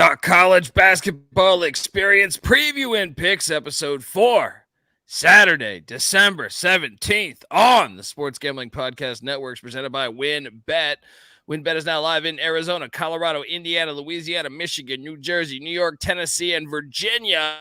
The College Basketball Experience Preview and Picks Episode 4, Saturday, December 17th on the Sports Gambling Podcast Networks presented by WynnBET. WynnBET is now live in Arizona, Colorado, Indiana, Louisiana, Michigan, New Jersey, New York, Tennessee, and Virginia.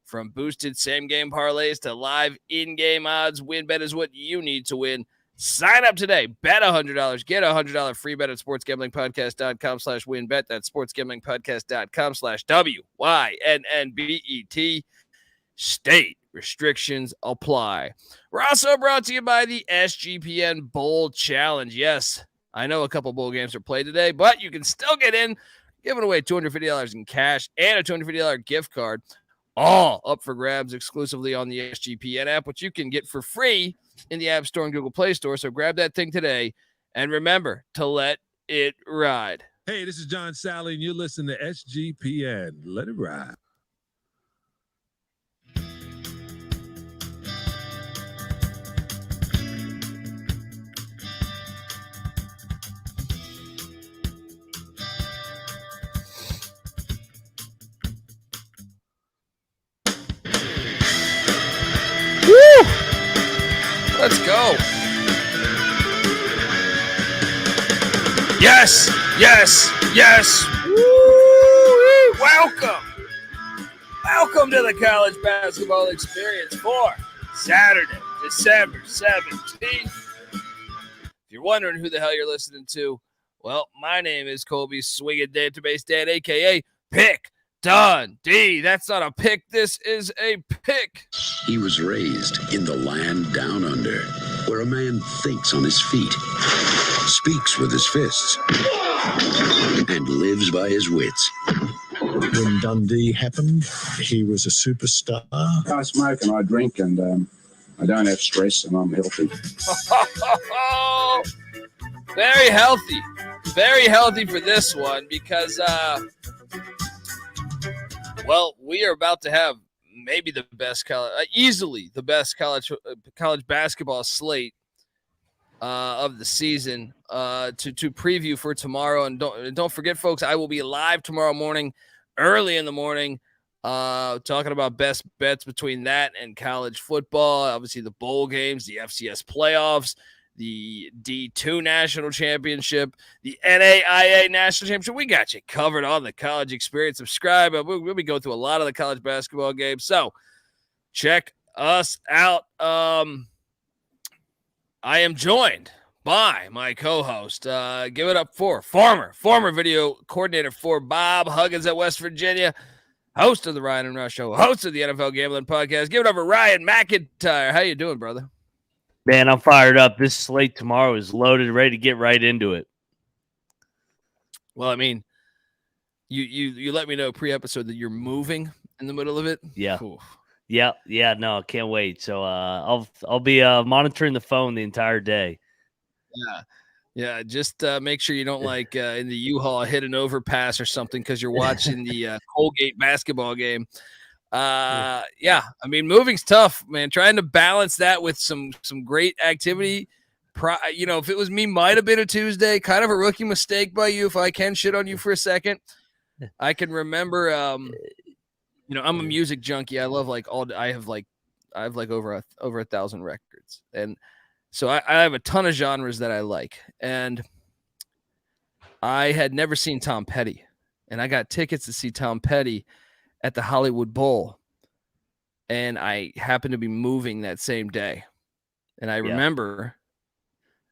From boosted same-game parlays to live in-game odds, WynnBET is what you need to win. Sign up today. Bet $100. Get a $100 free bet at sportsgamblingpodcast.com/WynnBET. That's sportsgamblingpodcast.com/WYNNBET. State restrictions apply. We're also brought to you by the SGPN Bowl Challenge. Yes, I know a couple bowl games are played today, but you can still get in. Giving away $250 in cash and a $250 gift card. All up for grabs exclusively on the SGPN app, which you can get for free in the App Store and Google Play Store. So grab that thing today. And remember to let it ride. Hey, this is John Sally, and you're listening to SGPN. Let it ride. Let's go. Yes, yes, yes. Woo-wee. Welcome to the College Basketball Experience for Saturday, December 17th. If you're wondering who the hell you're listening to, well, my name is Colby Swinging Database Dan, a.k.a. Pick Dundee. That's not a pick. This is a pick. He was raised in the land down under, where a man thinks on his feet, speaks with his fists, and lives by his wits. When Dundee happened, he was a superstar. I smoke and I drink and I don't have stress and I'm healthy. Very healthy. Very healthy for this one because, well, we are about to have maybe the best easily the best college basketball slate of the season to preview for tomorrow. And don't forget, folks, I will be live tomorrow morning, early in the morning, talking about best bets between that and college football. Obviously, the bowl games, the FCS playoffs, the D2 National Championship, the NAIA National Championship. We got you covered on the College Experience. Subscribe. We'll be going through a lot of the college basketball games. So check us out. I am joined by my co-host. Give it up for former video coordinator for Bob Huggins at West Virginia, host of the Ryan and Rush Show, host of the NFL Gambling Podcast. Give it up for Ryan McIntyre. How you doing, brother? Man, I'm fired up. This slate tomorrow is loaded, ready to get right into it. Well, I mean, you let me know pre-episode that you're moving in the middle of it. Yeah. Oof. Yeah. No, can't wait. So I'll be monitoring the phone the entire day. Yeah. Just make sure you don't in the U-Haul hit an overpass or something because you're watching the Colgate basketball game. I mean, moving's tough, man. Trying to balance that with some great activity. If it was me, might have been a Tuesday. Kind of a rookie mistake by you. If I can shit on you for a second, I can remember. I'm a music junkie. I love I have over 1,000 records, and so I have a ton of genres that I like. And I had never seen Tom Petty, and I got tickets to see Tom Petty at the Hollywood Bowl, and I happened to be moving that same day. And I remember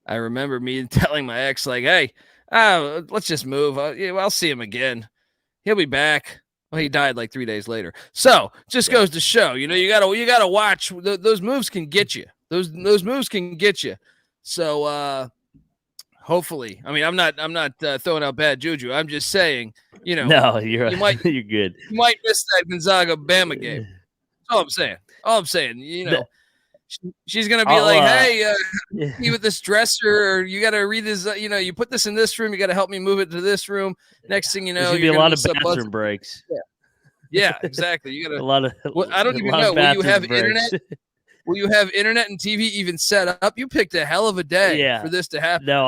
me telling my ex, hey, let's just move. I'll see him again. He'll be back. Well, he died 3 days later. So just goes to show, you gotta watch. Those moves can get you. Those moves can get you. So hopefully, I mean, I'm not throwing out bad juju. I'm just saying, no, you're good. You might miss that Gonzaga Bama game. That's all I'm saying. She's gonna be hey, me with this dresser, or you got to read this. You put this in this room. You got to help me move it to this room. Next thing you know, there's gonna be a lot of bathroom breaks. Yeah, exactly. You got a lot of. I don't even know. Will you have internet? Will you have internet and TV even set up? You picked a hell of a day for this to happen. No,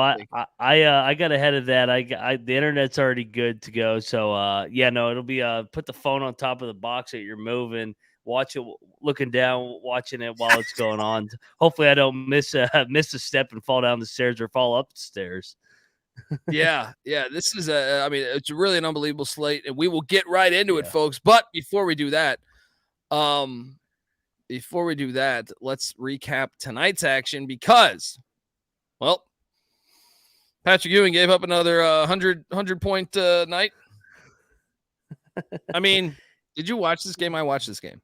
I got ahead of that. The internet's already good to go. So it'll be put the phone on top of the box that you're moving, watch it, looking down, watching it while it's going on. Hopefully, I don't miss a step and fall down the stairs or fall up the stairs. Yeah. This is it's really an unbelievable slate, and we will get right into it, folks. But before we do that, let's recap tonight's action because, well, Patrick Ewing gave up another 100 point night. I mean, did you watch this game? I watched this game.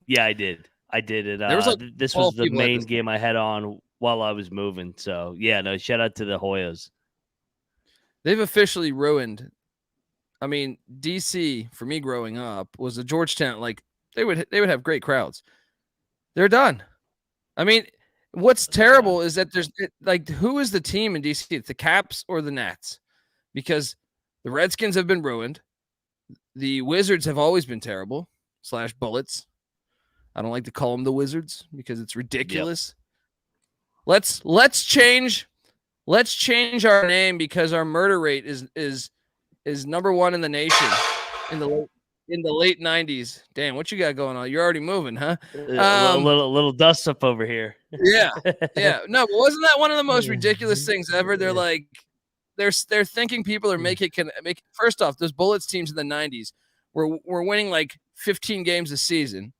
Yeah, I did. This was the main game I had on while I was moving. So, shout out to the Hoyas. They've officially ruined. I mean, DC, for me growing up, was a Georgetown. Like, they would have great crowds. They're done. I mean, what's terrible is that who is the team in DC? It's the Caps or the Nats? Because the Redskins have been ruined. The Wizards have always been terrible / Bullets. I don't like to call them the Wizards because it's ridiculous. Yep. Let's change our name because our murder rate is number one in the nation in the late 90s. Damn, what you got going on? You're already moving, huh? A little dust up over here. Yeah. No, but wasn't that one of the most ridiculous things ever? They're like, they're thinking people are making. First off, those Bullets teams in the 90s were winning like 15 games a season,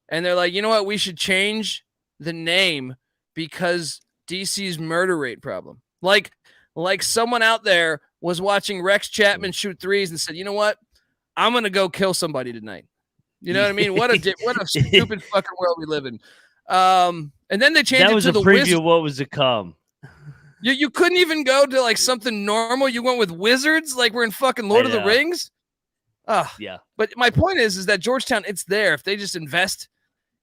and they're like, you know what? We should change the name because DC's murder rate problem. Like someone out there was watching Rex Chapman shoot threes and said, you know what? I'm going to go kill somebody tonight. You know what I mean? What a stupid fucking world we live in. And then they changed it to the Wizards. That was a preview of what was to come. You couldn't even go to like something normal. You went with Wizards like we're in fucking Lord of the Rings. Yeah. But my point is that Georgetown, it's there. If they just invest,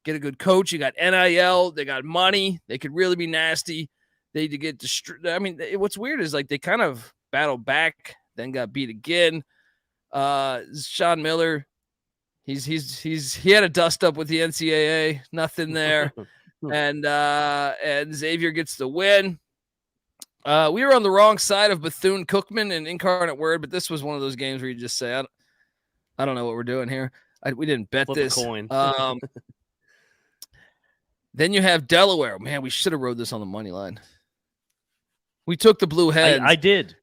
get a good coach, you got NIL, they got money, they could really be nasty. They get destroyed. I mean, what's weird is like they kind of battled back, then got beat again. Sean Miller, he had a dust up with the NCAA, nothing there, and Xavier gets the win. We were on the wrong side of Bethune-Cookman and Incarnate Word, but this was one of those games where you just say, I don't know what we're doing here. We didn't bet Flip this. A coin. Then you have Delaware. Man, we should have rode this on the money line. We took the blue heads. I did.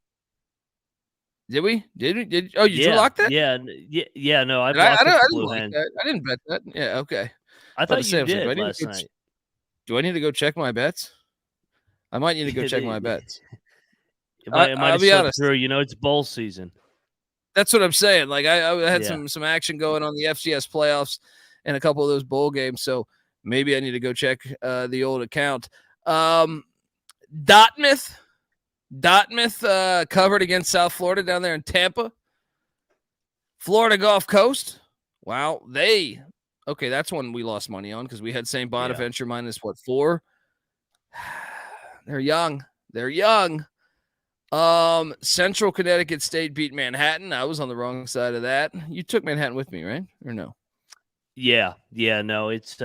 Did we? Did oh, you locked that? Yeah. No, I blocked the blue hand. I didn't bet that. Yeah, okay. I thought you did last night. Do I need to go check my bets? I might need to go check my bets. I'll be honest. Through. It's bowl season. That's what I'm saying. Like I had some action going on the FCS playoffs and a couple of those bowl games, so maybe I need to go check the old account. Dartmouth covered against South Florida down there in Tampa. Florida Gulf Coast. Wow, that's one we lost money on because we had St. Bonaventure minus 4. They're young. Central Connecticut State beat Manhattan. I was on the wrong side of that. You took Manhattan with me, right? Or no? Yeah. No, it's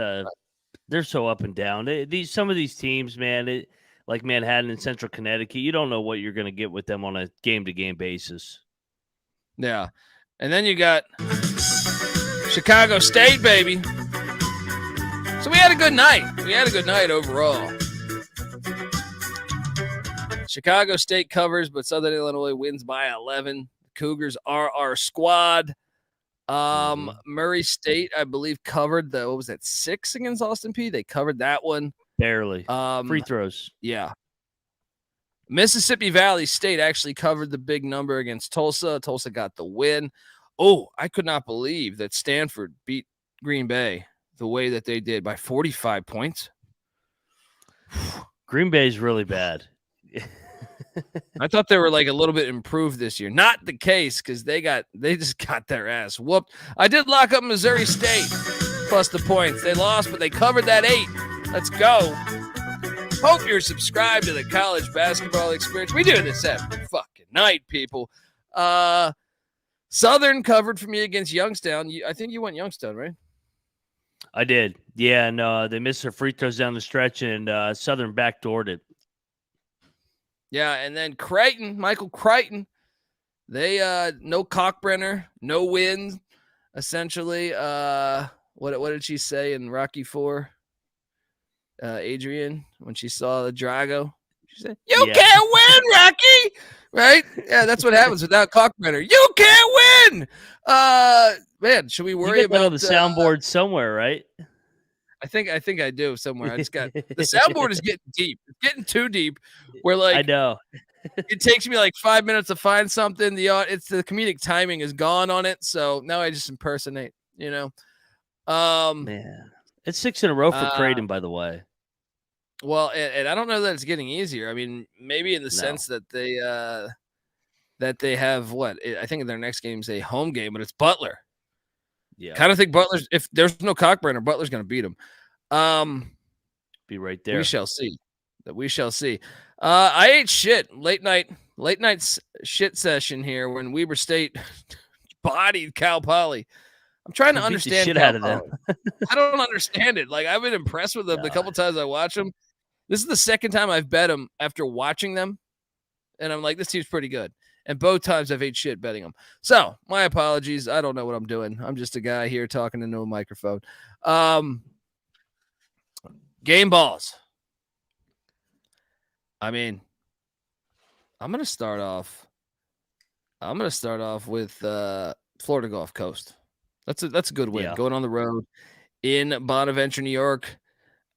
they're so up and down. Some of these teams, man, like Manhattan and Central Connecticut, you don't know what you're going to get with them on a game-to-game basis. Yeah. And then you got Chicago State, baby. So we had a good night. Overall. Chicago State covers, but Southern Illinois wins by 11. The Cougars are our squad. Murray State, I believe, covered 6 against Austin Peay? They covered that one. Barely. Free throws. Yeah. Mississippi Valley State actually covered the big number against Tulsa. Tulsa got the win. Oh, I could not believe that Stanford beat Green Bay the way that they did by 45 points. Green Bay is really bad. I thought they were like a little bit improved this year. Not the case because they just got their ass whooped. I did lock up Missouri State plus the points. They lost, but they covered that 8. Let's go. Hope you're subscribed to the college basketball experience. We do this every fucking night, people. Southern covered for me against Youngstown. I think you went Youngstown, right? I did. Yeah, no, they missed their free throws down the stretch, and Southern backdoored it. Yeah, and then Michael Crichton, they no Cockbrenner, no wins, essentially. What did she say in Rocky IV? Adrian, when she saw the Drago, she said, "You can't win, Rocky." Right? Yeah, that's what happens without Cockbrenner. You can't win. Man, should we worry about the soundboard somewhere, right? I think I do somewhere. I just got the soundboard is getting deep. It's getting too deep. Where like I know. It takes me like 5 minutes to find something. It's the comedic timing is gone on it. So now I just impersonate, Man, it's 6 in a row for Creighton, by the way. Well, and I don't know that it's getting easier. I mean, maybe in the sense that they have I think their next game is a home game, but it's Butler. Yeah, kind of think Butler's, if there's no Cockbrenner, Butler's going to beat them. Be right there. We shall see. I ate shit late night shit session here when Weber State bodied Cal Poly. I'm trying to understand shit out of them. I don't understand it. Like, I've been impressed with them the couple times I watch them. This is the second time I've bet them after watching them, and I'm like, this team's pretty good. And both times I've ate shit betting them. So my apologies. I don't know what I'm doing. I'm just a guy here talking into a microphone. Game balls. I mean, I'm going to start off with Florida Gulf Coast. That's a good win. Going on the road in Bonaventure, New York,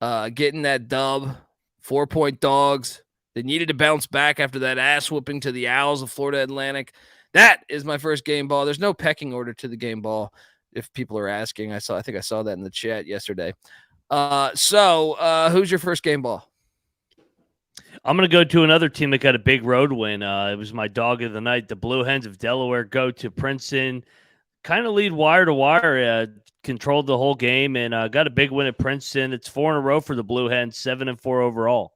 getting that dub, 4-point dogs. They needed to bounce back after that ass whooping to the Owls of Florida Atlantic. That is my first game ball. There's no pecking order to the game ball, if people are asking. I think I saw that in the chat yesterday. So who's your first game ball? I'm going to go to another team that got a big road win. It was my dog of the night. The Blue Hens of Delaware go to Princeton, kind of lead wire to wire, controlled the whole game, and got a big win at Princeton. It's 4 in a row for the Blue Hens, 7-4 overall.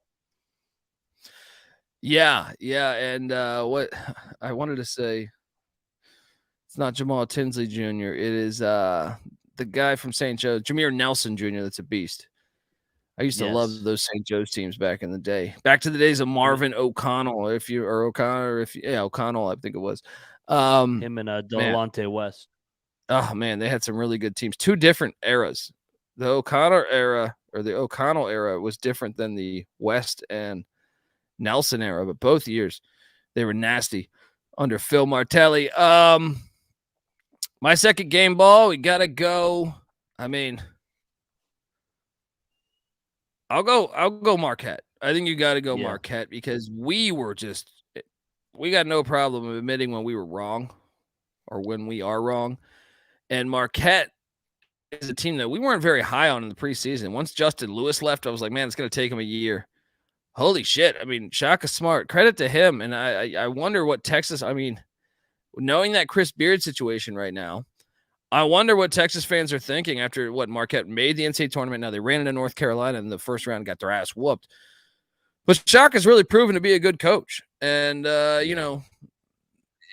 Yeah, and what I wanted to say, it's not Jamal Tinsley Jr. It is the guy from St. Joe's, Jameer Nelson Jr. That's a beast. I used to love those St. Joe's teams back in the day. Back to the days of Marvin O'Connell, O'Connell, I think it was. Him and Delonte West. Oh man, they had some really good teams. 2 different eras. The O'Connell era was different than the West and Nelson era, but both years they were nasty under Phil Martelli. My second game ball, we gotta go. I mean, I'll go Marquette. I think you got to go Marquette because we got no problem of admitting when we were wrong or when we are wrong. And Marquette is a team that we weren't very high on in the preseason. Once Justin Lewis left, I was like, man, it's going to take him a year. Holy shit. I mean, Shaka Smart, credit to him. And I wonder what Texas, I mean, knowing that Chris Beard situation right now, I wonder what Texas fans are thinking after what Marquette made the NCAA tournament. Now they ran into North Carolina in the first round and got their ass whooped. But Shaka's really proven to be a good coach. And,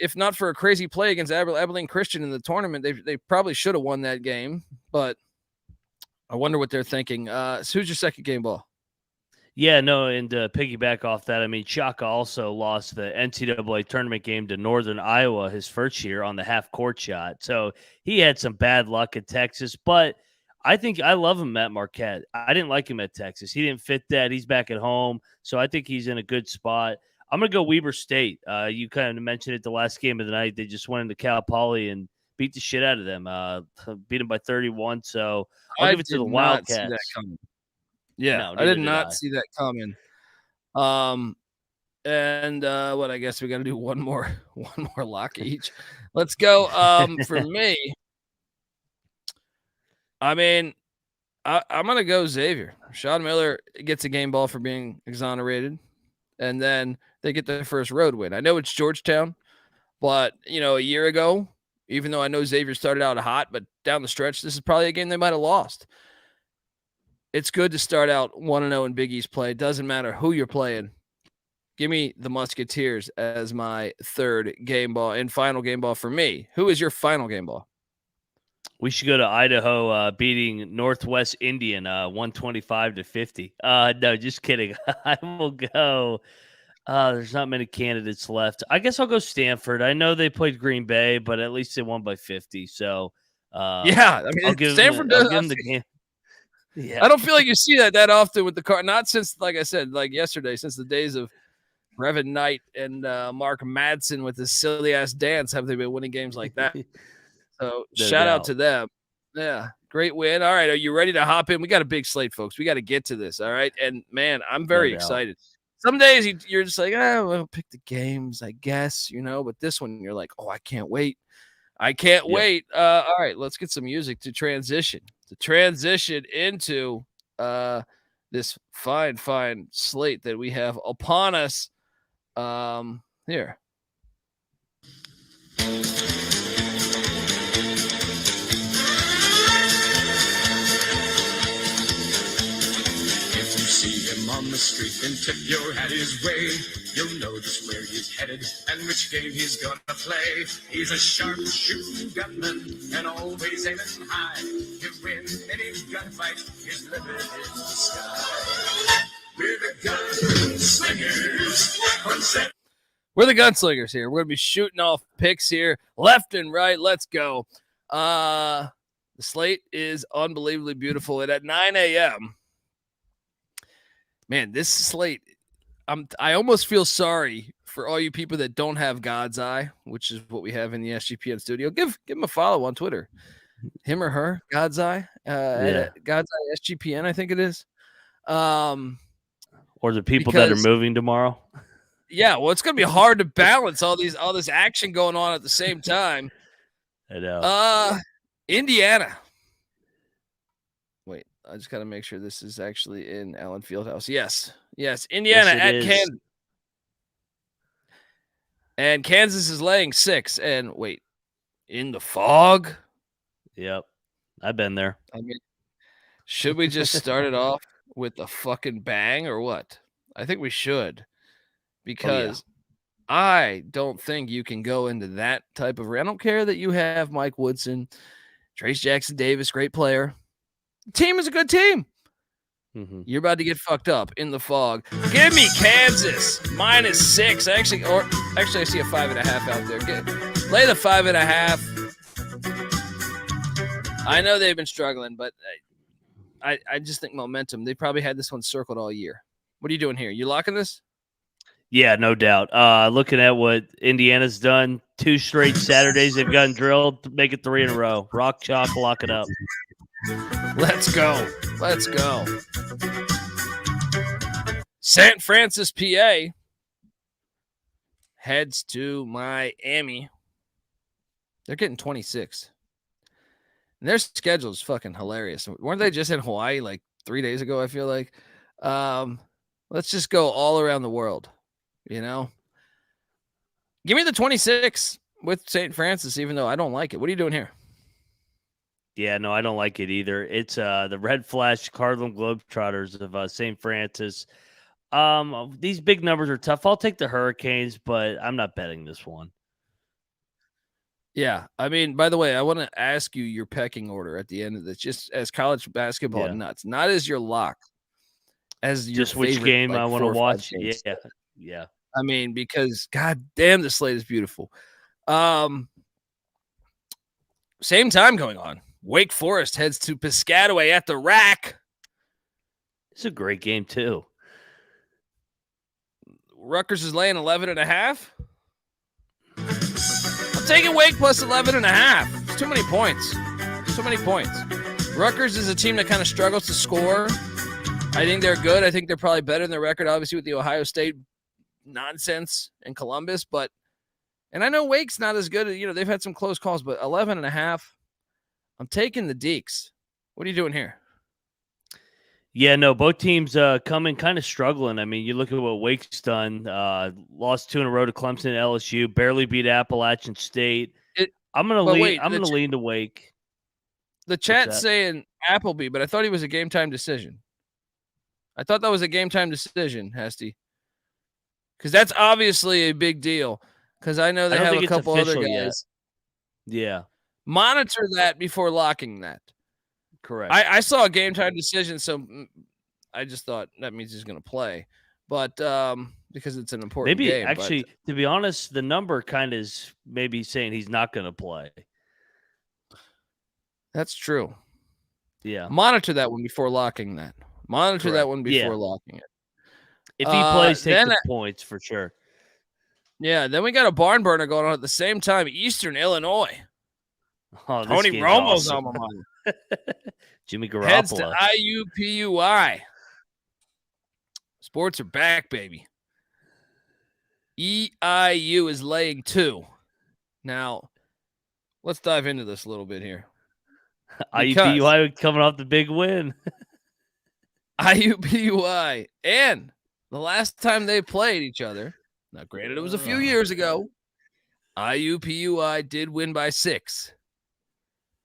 if not for a crazy play against Abilene Christian in the tournament, they probably should have won that game. But I wonder what they're thinking. So who's your second game ball? Yeah, no, and to piggyback off that, I mean, Shaka also lost the NCAA tournament game to Northern Iowa his first year on the half-court shot. So he had some bad luck at Texas, but I think I love him at Marquette. I didn't like him at Texas. He didn't fit that. He's back at home, so I think he's in a good spot. I'm going to go Weber State. You kind of mentioned it the last game of the night. They just went into Cal Poly and beat the shit out of them, beat them by 31. So I'll give it to the Wildcats. Yeah, I did not see that coming. And what I guess we got to do one more lock each. Let's go. For me, I mean, I'm gonna go Xavier. Sean Miller gets a game ball for being exonerated, and then they get their first road win. I know it's Georgetown, but a year ago, even though I know Xavier started out hot, but down the stretch, this is probably a game they might have lost. It's good to start out 1-0 in Big East play. Doesn't matter who you're playing. Give me the Musketeers as my third game ball and final game ball for me. Who is your final game ball? We should go to Idaho, beating Northwest Indian 125-50. No, just kidding. I will go. There's not many candidates left. I guess I'll go Stanford. I know they played Green Bay, but at least they won by 50. So yeah, I mean, I'll give Stanford them, does. I'll give them the game. Yeah, I don't feel like you see that often with the car. Not since, like I said, like yesterday, since the days of Brevin Knight and Mark Madsen with his silly ass dance. Have they been winning games like that? So No shout out doubt. to them. Yeah, great win. All right, are you ready to hop in? We got a big slate, folks. We got to get to this. All right, and man, I'm very excited. Some days you're just like, well, pick the games, I guess, But this one, you're like, oh, I can't wait. I can't wait. All right, let's get some music to transition into this fine slate that we have upon us. Here. On the street and tip your hat his way. You'll know just where he's headed and which game he's gonna play. He's a sharpshooting gunman and always aiming high. You win any gunfight, his limit is the sky. We're the gunslingers. We're the gunslingers here. We're gonna be shooting off picks here, left and right. Let's go. The slate is unbelievably beautiful, and at 9 a.m. Man, this slate, I almost feel sorry for all you people that don't have God's Eye, which is what we have in the SGPN studio. Give him a follow on Twitter. Him or her, God's Eye. God's Eye SGPN, I think it is. Or the people that are moving tomorrow. Yeah, well, it's gonna be hard to balance all this action going on at the same time. I know. Indiana. Wait, I just got to make sure this is actually in Allen Fieldhouse. Yes. Indiana at Kansas. And Kansas is laying 6. And wait, in the fog? Yep. I've been there. I mean, should we just start it off with a fucking bang or what? I think we should. Because I don't think you can go into that type of – I don't care that you have Mike Woodson, Trace Jackson Davis, great player. Team is a good team. Mm-hmm. You're about to get fucked up in the fog. Give me Kansas -6. Actually, I see a 5.5 out there. Lay the 5.5. I know they've been struggling, but I just think momentum. They probably had this one circled all year. What are you doing here? You locking this? Yeah, no doubt. Looking at what Indiana's done, 2 straight Saturdays they've gotten drilled to make it 3 in a row. Rock chalk, lock it up. Let's go. St. Francis, PA heads to Miami. They're getting 26. And their schedule is fucking hilarious. Weren't they just in Hawaii like 3 days ago, I feel like? Let's just go all around the world, Give me the 26 with St. Francis, even though I don't like it. What are you doing here? Yeah, no, I don't like it either. It's the Red Flash Harlem Globetrotters of St. Francis. These big numbers are tough. I'll take the Hurricanes, but I'm not betting this one. Yeah, I mean, by the way, I want to ask you your pecking order at the end of this, just as college basketball nuts, not as your lock, as your just which favorite, game like, I want to watch. Yeah. I mean, because god damn, the slate is beautiful. Same time going on. Wake Forest heads to Piscataway at the Rack. It's a great game too. Rutgers is laying 11.5. I'm taking Wake plus 11.5. It's too many points. Rutgers is a team that kind of struggles to score. I think they're good. I think they're probably better than their record, obviously, with the Ohio State nonsense in Columbus. And I know Wake's not as good. They've had some close calls, but 11.5. I'm taking the Deeks. What are you doing here? Yeah, no, both teams coming kind of struggling. I mean, you look at what Wake's done. Lost 2 in a row to Clemson and LSU. Barely beat Appalachian State. I'm gonna lean to Wake. The chat's saying Appleby, but I thought he was a game time decision. I thought that was a game time decision, Hesty. Because that's obviously a big deal. Because I know they have a couple other guys. Yeah. Monitor that before locking that. Correct. I saw a game time decision, so I just thought that means he's going to play. But because it's an important maybe game. Actually, to be honest, the number kind of is maybe saying he's not going to play. That's true. Yeah. Monitor that one before locking that. Monitor that one before locking it. If he plays, take the points for sure. Yeah, then we got a barn burner going on at the same time. Eastern Illinois. Oh, Tony Romo's alma mater. Jimmy Garoppolo. Heads to IUPUI. Sports are back, baby. EIU is laying 2. Now, let's dive into this a little bit here. IUPUI coming off the big win. IUPUI. And the last time they played each other, now granted it was a few years ago, IUPUI did win by 6.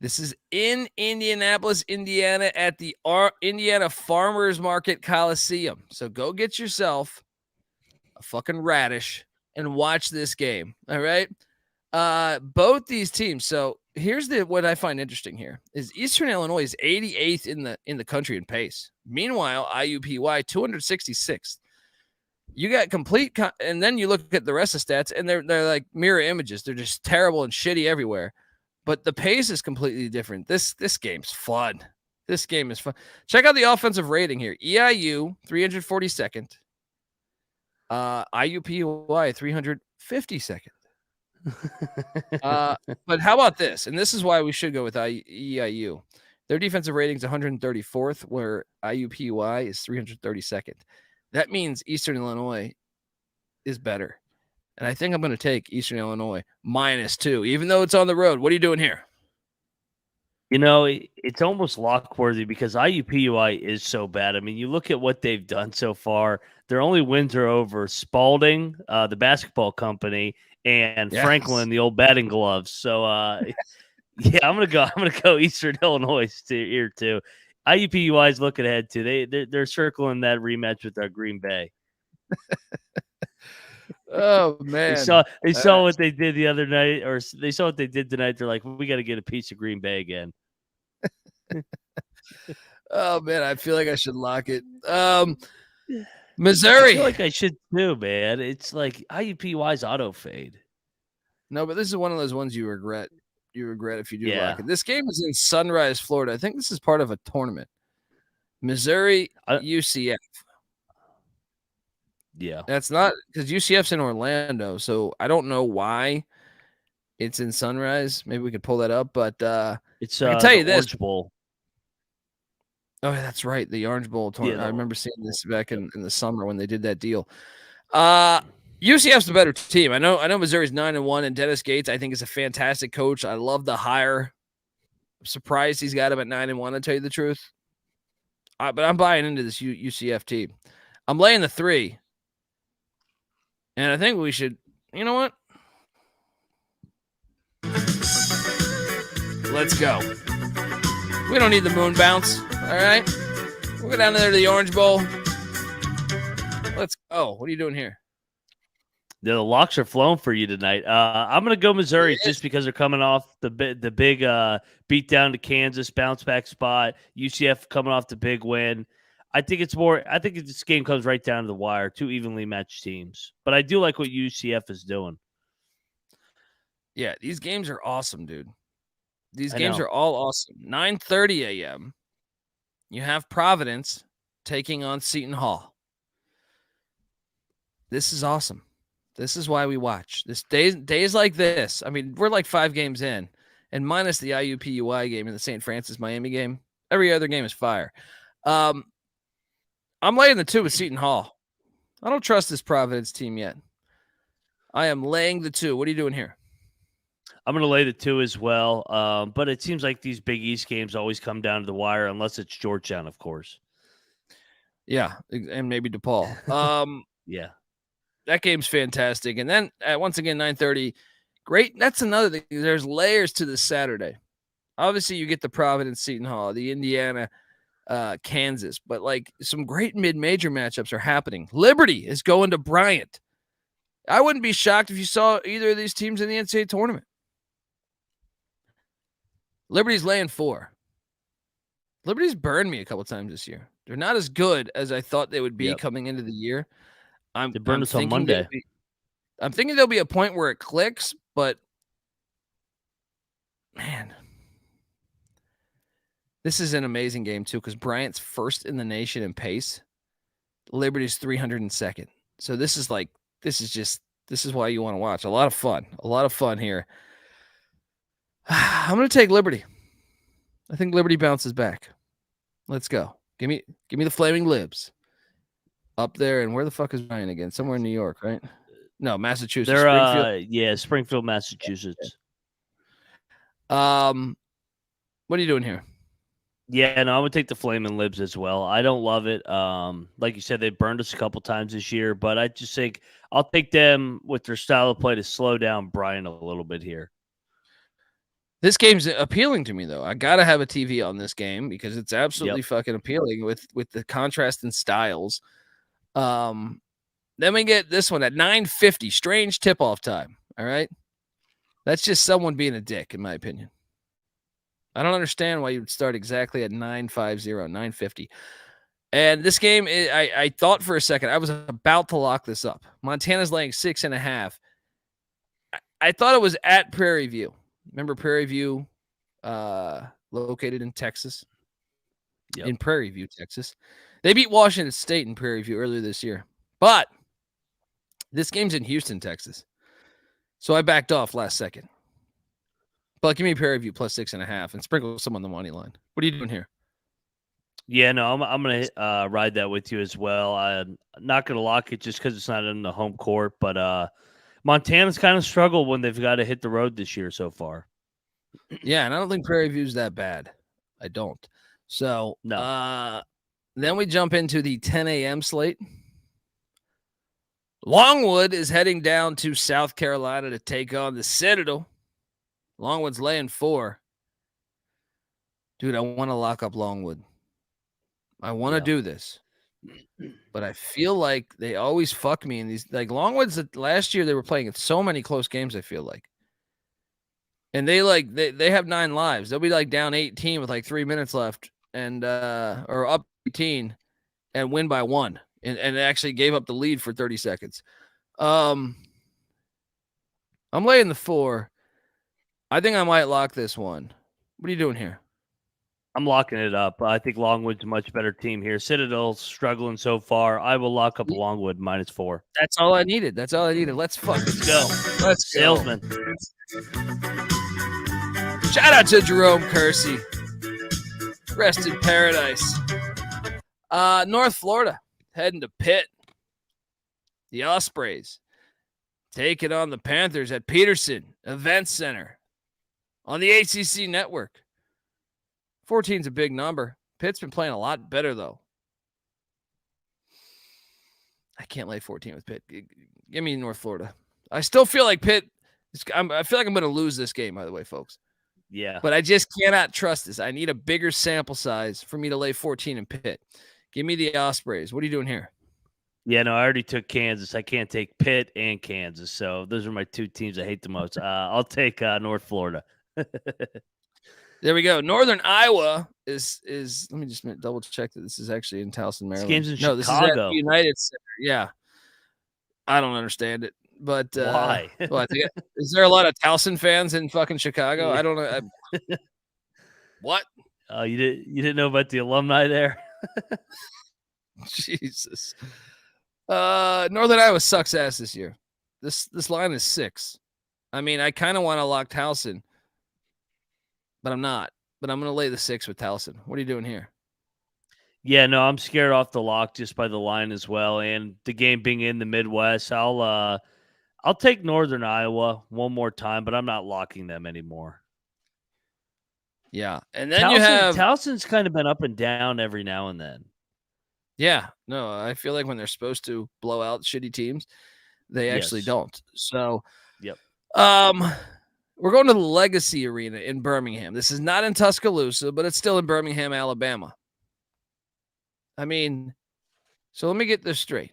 This is in Indianapolis, Indiana at the Indiana Farmers Market Coliseum. So go get yourself a fucking radish and watch this game. All right. Both these teams. So here's what I find interesting here is Eastern Illinois is 88th in the country in pace. Meanwhile, IUPUI 266th. You got complete, and then you look at the rest of stats, and they're like mirror images. They're just terrible and shitty everywhere. But the pace is completely different. This game's fun. This game is fun. Check out the offensive rating here. EIU 342nd. IUPUI 352nd. But how about this? And this is why we should go with EIU. Their defensive rating is 134th, where IUPUI is 332nd. That means Eastern Illinois is better. And I think I'm going to take Eastern Illinois -2, even though it's on the road. What are you doing here? You know, it's almost lock-worthy because IUPUI is so bad. I mean, you look at what they've done so far. Their only wins are over Spalding, the basketball company, and Franklin, the old batting gloves. So, yeah, I'm gonna go Eastern Illinois here too. IUPUI is looking ahead too. They're circling that rematch with Green Bay. Oh man, they saw what they did the other night, or they saw what they did tonight. They're like, we got to get a piece of Green Bay again. Oh man, I feel like I should lock it. Missouri, I feel like I should too, man. It's like IUPUI's auto fade. No, but this is one of those ones you regret. You regret if you do lock it. This game is in Sunrise, Florida. I think this is part of a tournament. Missouri, UCF. Yeah. That's not because UCF's in Orlando, so I don't know why it's in Sunrise. Maybe we could pull that up, but it's I can tell you this. Orange Bowl. Oh, that's right. The Orange Bowl tournament. Yeah, I remember seeing this back in the summer when they did that deal. UCF's the better team. I know Missouri's 9-1, and Dennis Gates, I think, is a fantastic coach. I love the hire. I'm surprised he's got him at 9-1, to tell you the truth. But I'm buying into this UCF team. I'm laying the 3. And I think we should, you know what? Let's go. We don't need the moon bounce. All right. We'll go down there to the Orange Bowl. Let's go. What are you doing here? The locks are flowing for you tonight. I'm going to go Missouri just because they're coming off the big beat down to Kansas, bounce back spot. UCF coming off the big win. I think this game comes right down to the wire. 2 evenly matched teams. But I do like what UCF is doing. Yeah, these games are awesome, dude. These games are all awesome. 9:30 a.m. You have Providence taking on Seton Hall. This is awesome. This is why we watch. Days like this. I mean, we're like 5 games in, and minus the IUPUI game and the St. Francis Miami game, every other game is fire. I'm laying the 2 with Seton Hall. I don't trust this Providence team yet. I am laying the 2. What are you doing here? I'm going to lay the 2 as well. But it seems like these Big East games always come down to the wire, unless it's Georgetown, of course. Yeah, and maybe DePaul. Yeah. That game's fantastic. And then, once again, 9:30. Great. That's another thing. There's layers to this Saturday. Obviously, you get the Providence, Seton Hall, the Indiana, Kansas. But, like, some great mid-major matchups are happening. Liberty is going to Bryant. I wouldn't be shocked if you saw either of these teams in the NCAA tournament. Liberty's laying 4. Liberty's burned me a couple times this year. They're not as good as I thought they would be coming into the year. They burned us on Monday. I'm thinking there'll be a point where it clicks, but man, this is an amazing game too because Bryant's first in the nation in pace. Liberty's 302nd. So this is why you want to watch. A lot of fun here. I'm going to take Liberty. I think Liberty bounces back. Let's go. Give me the Flaming Libs up there. And where the fuck is Ryan again? Somewhere in New York, right? No, Massachusetts. They're Springfield. Springfield, Massachusetts. What are you doing here? Yeah, no, I'm gonna take the Flaming Libs as well. I don't love it. Like you said, they burned us a couple times this year, but I just think I'll take them with their style of play to slow down Bryant a little bit here. This game's appealing to me, though. I got to have a TV on this game because it's absolutely fucking appealing with the contrast in styles. Then we get this one at 9:50, strange tip-off time, all right? That's just someone being a dick, in my opinion. I don't understand why you'd start exactly at 9:50, 9:50. And this game, I thought for a second, I was about to lock this up. Montana's laying 6.5. I thought it was at Prairie View. Remember Prairie View, located in Texas? Yep. In Prairie View, Texas. They beat Washington State in Prairie View earlier this year. But this game's in Houston, Texas. So I backed off last second. But give me Prairie View plus 6.5 and sprinkle some on the money line. What are you doing here? Yeah, no, I'm going to ride that with you as well. I'm not going to lock it just because it's not in the home court, but Montana's kind of struggled when they've got to hit the road this year so far. Yeah, and I don't think Prairie View's that bad. I don't. So then we jump into the 10 a.m. slate. Longwood is heading down to South Carolina to take on the Citadel. Longwood's laying 4. Dude, I want to lock up Longwood. I want to do this. But I feel like they always fuck me in these. Like Longwood's last year, they were playing in so many close games, I feel like. And they have 9 lives. They'll be like down 18 with like 3 minutes left and or up 18 and win by 1. And actually gave up the lead for 30 seconds. I'm laying the 4. I think I might lock this one. What are you doing here? I'm locking it up. I think Longwood's a much better team here. Citadel's struggling so far. I will lock up Longwood -4. That's all I needed. Let's fucking go. Let's go. Salesman. Shout out to Jerome Kersey. Rest in paradise. North Florida heading to Pitt. The Ospreys taking on the Panthers at Peterson Event Center on the ACC network. 14's a big number. Pitt's been playing a lot better, though. I can't lay 14 with Pitt. Give me North Florida. I still feel like Pitt. I feel like I'm going to lose this game, by the way, folks. Yeah. But I just cannot trust this. I need a bigger sample size for me to lay 14 in Pitt. Give me the Ospreys. What are you doing here? Yeah, no, I already took Kansas. I can't take Pitt and Kansas. So those are my 2 teams I hate the most. I'll take North Florida. There we go. Northern Iowa is. Let me just double check that this is actually in Towson, Maryland. This game's in Chicago. This is at United Center. Yeah, I don't understand it, but why? Well, is there a lot of Towson fans in fucking Chicago? I don't know. What? You didn't know about the alumni there? Jesus. Northern Iowa sucks ass this year. This line is 6. I mean, I kind of want to lock Towson. But I'm not. But I'm going to lay the 6 with Towson. What are you doing here? Yeah, no, I'm scared off the lock just by the line as well. And the game being in the Midwest, I'll take Northern Iowa one more time, but I'm not locking them anymore. Yeah. And then you have Towson's kind of been up and down every now and then. Yeah. No, I feel like when they're supposed to blow out shitty teams, they actually don't. So, yep. We're going to the Legacy Arena in Birmingham. This is not in Tuscaloosa, but it's still in Birmingham, Alabama. I mean, so let me get this straight.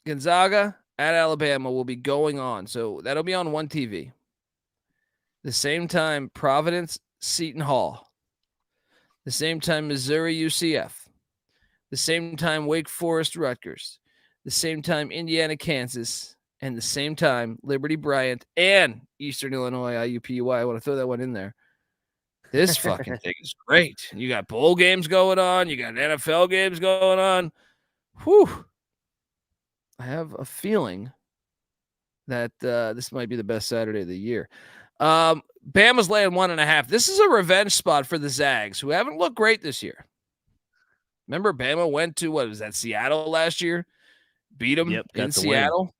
Gonzaga at Alabama will be going on. So that'll be on one TV. The same time, Providence Seton Hall. The same time Missouri UCF. The same time Wake Forest Rutgers. The same time Indiana Kansas. And the same time Liberty Bryant and Eastern Illinois IUPUI. I want to throw that one in there. This fucking thing is great. You got bowl games going on. You got NFL games going on. Whew. I have a feeling that this might be the best Saturday of the year. Bama's laying 1.5. This is a revenge spot for the Zags, who haven't looked great this year. Remember, Bama went to, what was that, Seattle last year? Beat them in Seattle. Win.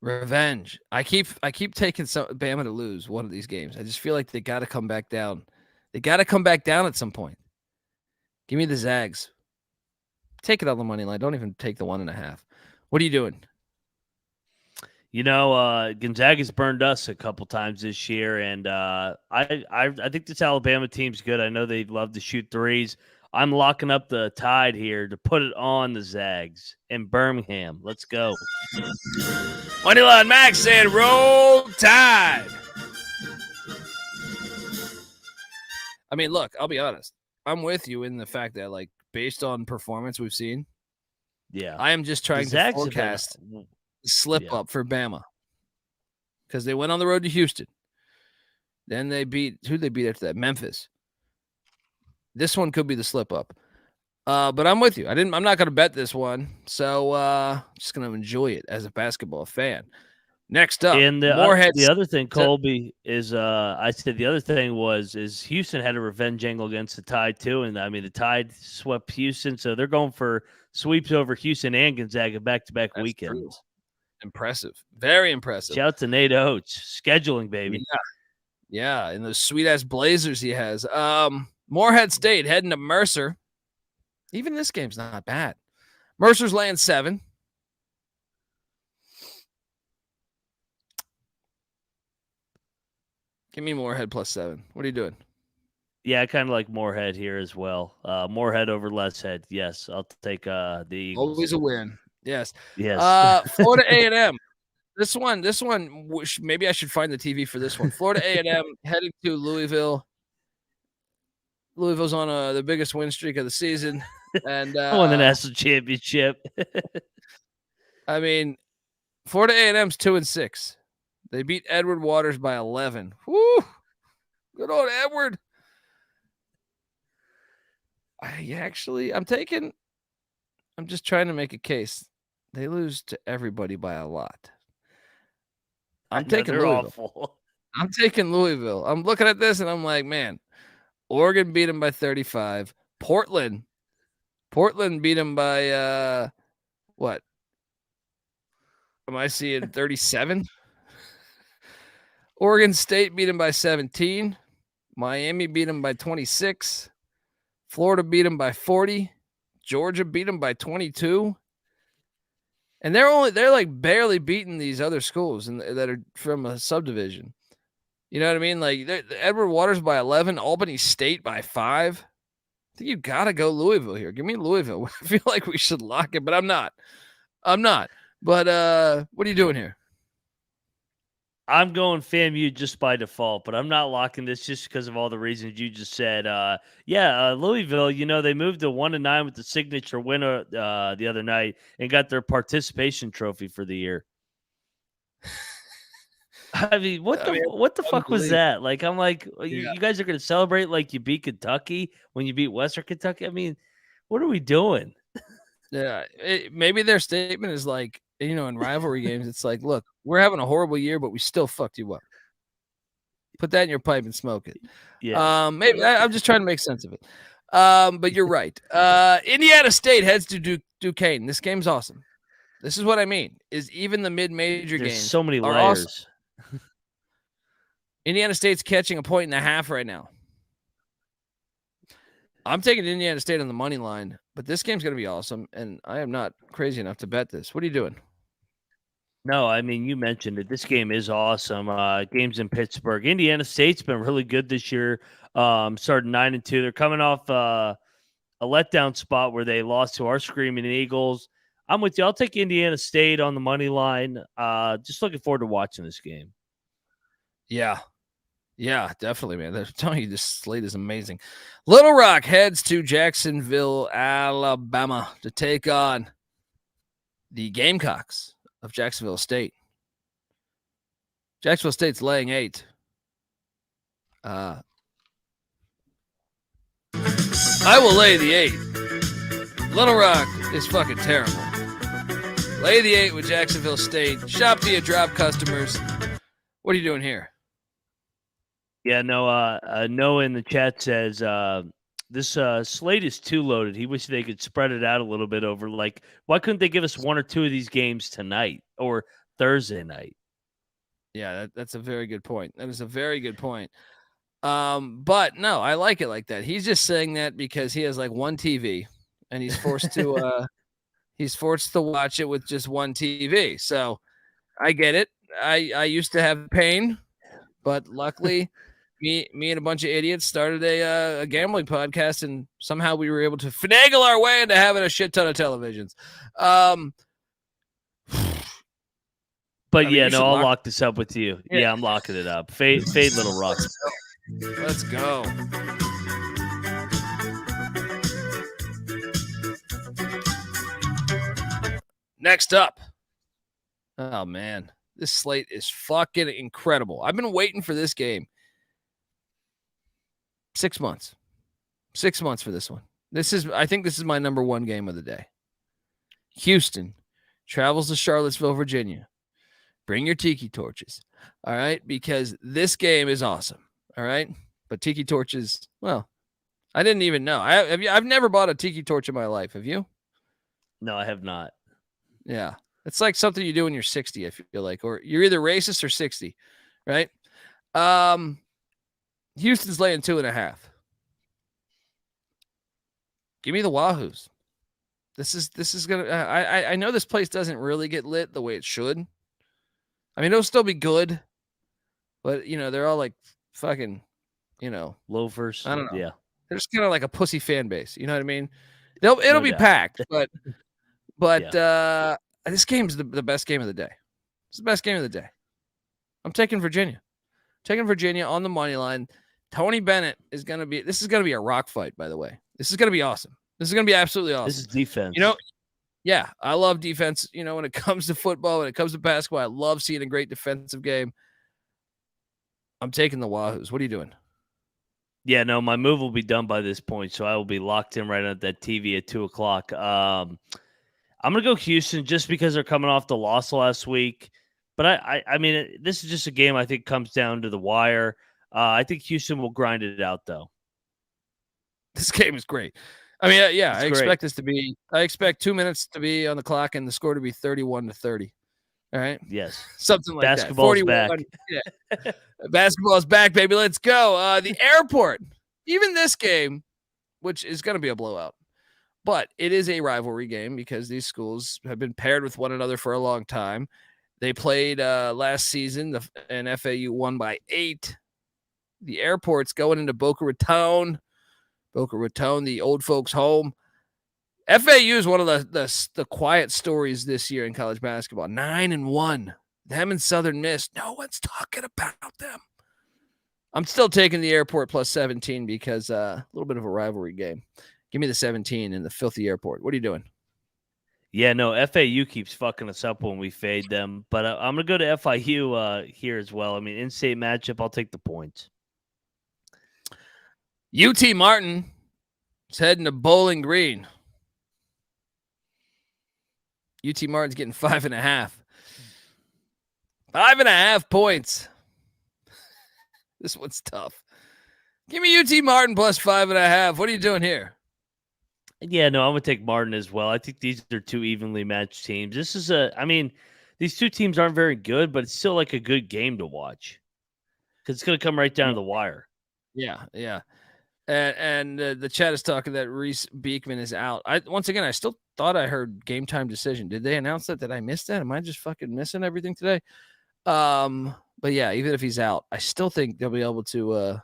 Revenge. I keep taking Bama to lose one of these games. I just feel like they got to come back down. They got to come back down at some point. Give me the Zags. Take it on the money line. Don't even take the 1.5. What are you doing? You know, Gonzaga's burned us a couple times this year, and I think this Alabama team's good. I know they love to shoot threes. I'm locking up the Tide here to put it on the Zags in Birmingham. Let's go. Moneyline Max said, roll Tide. I mean, look, I'll be honest. I'm with you in the fact that, like, based on performance we've seen, I am just trying to forecast the slip up for Bama because they went on the road to Houston. Then they beat – who they beat after that? Memphis. This one could be the slip up. But I'm with you. I'm not going to bet this one. So I'm just going to enjoy it as a basketball fan. Next up, and the other thing, Colby, is I said the other thing is Houston had a revenge angle against the Tide too, and I mean the Tide swept Houston, so they're going for sweeps over Houston and Gonzaga back-to-back weekends. True. Impressive, very impressive. Shout out to Nate Oats, scheduling baby. Yeah, and those sweet ass Blazers he has. Morehead State heading to Mercer. Even this game's not bad. Mercer's laying 7. Give me Morehead plus 7. What are you doing? Yeah, I kind of like Morehead here as well. Morehead over less head. Yes, I'll take the Eagles. Always a win. Yes. Yes. Florida A&M. This one, maybe I should find the TV for this one. Florida A&M heading to Louisville. Louisville's on the biggest win streak of the season. And won the national championship. I mean, Florida A&M's 2-6. They beat Edward Waters by 11. Woo! Good old Edward. I'm just trying to make a case. They lose to everybody by a lot. I'm taking Louisville. Awful. I'm taking Louisville. I'm looking at this and I'm like, man, Oregon beat them by 35. Portland beat them by what? Am I seeing 37? Oregon State beat them by 17. Miami beat them by 26. Florida beat them by 40. Georgia beat them by 22. And they're like barely beating these other schools that are from a subdivision. You know what I mean? Like Edward Waters by 11, Albany State by 5. I think you got to go Louisville here. Give me Louisville. I feel like we should lock it, but I'm not. But what are you doing here? I'm going FAMU just by default, but I'm not locking this just because of all the reasons you just said. Louisville, they moved to 1-9 with the signature winner the other night and got their participation trophy for the year. I mean, what the fuck was that? Like, I'm like, you guys are going to celebrate like you beat Kentucky when you beat Western Kentucky? I mean, what are we doing? Yeah, maybe their statement is like, in rivalry games, it's like, look, we're having a horrible year, but we still fucked you up. Put that in your pipe and smoke it. Yeah. Maybe I'm just trying to make sense of it. But you're right. Indiana State heads to Duquesne. This game's awesome. This is what I mean. Is even the mid-major games. So many layers. Awesome. Indiana State's catching 1.5 right now. I'm taking Indiana State on the money line, but this game's going to be awesome, and I am not crazy enough to bet this. What are you doing? No, I mean, you mentioned it. This game is awesome. Games in Pittsburgh. Indiana State's been really good this year. Started 9-2. They're coming off a letdown spot where they lost to our Screaming Eagles. I'm with you. I'll take Indiana State on the money line. Just looking forward to watching this game. Yeah. Yeah, definitely, man. They're telling you this slate is amazing. Little Rock heads to Jacksonville, Alabama to take on the Gamecocks of Jacksonville State. Jacksonville State's laying 8. I will lay the 8. Little Rock is fucking terrible. Lay the 8 with Jacksonville State. Shop via drop customers. What are you doing here? Yeah, no. Noah in the chat says this slate is too loaded. He wishes they could spread it out a little bit over. Like, why couldn't they give us 1 or 2 of these games tonight or Thursday night? Yeah, that's a very good point. That is a very good point. But no, I like it like that. He's just saying that because he has like one TV and he's forced to watch it with just one TV. So I get it. I used to have pain, but luckily me and a bunch of idiots started a gambling podcast, and somehow we were able to finagle our way into having a shit ton of televisions. But I'll lock this up with you. Yeah, I'm locking it up. Fade Little Rock. Let's go. Next up. Oh, man. This slate is fucking incredible. I've been waiting for this game 6 months. 6 months for this one. I think this is my number 1 game of the day. Houston travels to Charlottesville, Virginia. Bring your tiki torches. All right? Because this game is awesome. All right? But tiki torches, well, I didn't even know. I've never bought a tiki torch in my life. Have you? No, I have not. Yeah. It's like something you do when you're 60, I feel like. Or you're either racist or 60, right? Houston's laying 2.5. Give me the Wahoos. This is gonna. I know this place doesn't really get lit the way it should. I mean, it'll still be good, but they're all like fucking, loafers. I don't know. Yeah, they're just kind of like a pussy fan base. You know what I mean? It'll be packed, but Yeah. This game's the best game of the day. It's the best game of the day. I'm taking Virginia. Taking Virginia on the money line. Tony Bennett is going to be – this is going to be a rock fight, by the way. This is going to be awesome. This is going to be absolutely awesome. This is defense. Yeah, I love defense. When it comes to football, when it comes to basketball, I love seeing a great defensive game. I'm taking the Wahoos. What are you doing? Yeah, no, my move will be done by this point, so I will be locked in right at that TV at 2 o'clock. I'm going to go Houston just because they're coming off the loss last week. But, I mean, this is just a game I think comes down to the wire. I think Houston will grind it out, though. This game is great. I mean, yeah, It's great. I expect 2 minutes to be on the clock and the score to be 31-30. All right? Yes. Something like Basketball's that. back. Yeah. Basketball's back, baby. Let's go. The airport. Even this game, which is going to be a blowout, but it is a rivalry game because these schools have been paired with one another for a long time. They played last season, and FAU won by 8. The airport's going into Boca Raton, the old folks' home. FAU is one of the quiet stories this year in college basketball. 9-1. Them and Southern Miss. No one's talking about them. I'm still taking the airport plus 17 because a little bit of a rivalry game. Give me the 17 in the filthy airport. What are you doing? Yeah, no, FAU keeps fucking us up when we fade them. But I'm going to go to FIU here as well. I mean, in-state matchup, I'll take the points. UT Martin is heading to Bowling Green. UT Martin's getting 5.5. 5.5 points. This one's tough. Give me UT Martin plus 5.5. What are you doing here? Yeah, no, I'm going to take Martin as well. I think these are two evenly matched teams. These two teams aren't very good, but it's still like a good game to watch because it's going to come right down to the wire. Yeah. And the chat is talking that Reese Beekman is out. Once again, I still thought I heard game time decision. Did they announce that? Did I miss that? Am I just fucking missing everything today? But yeah, even if he's out, I still think they'll be able to.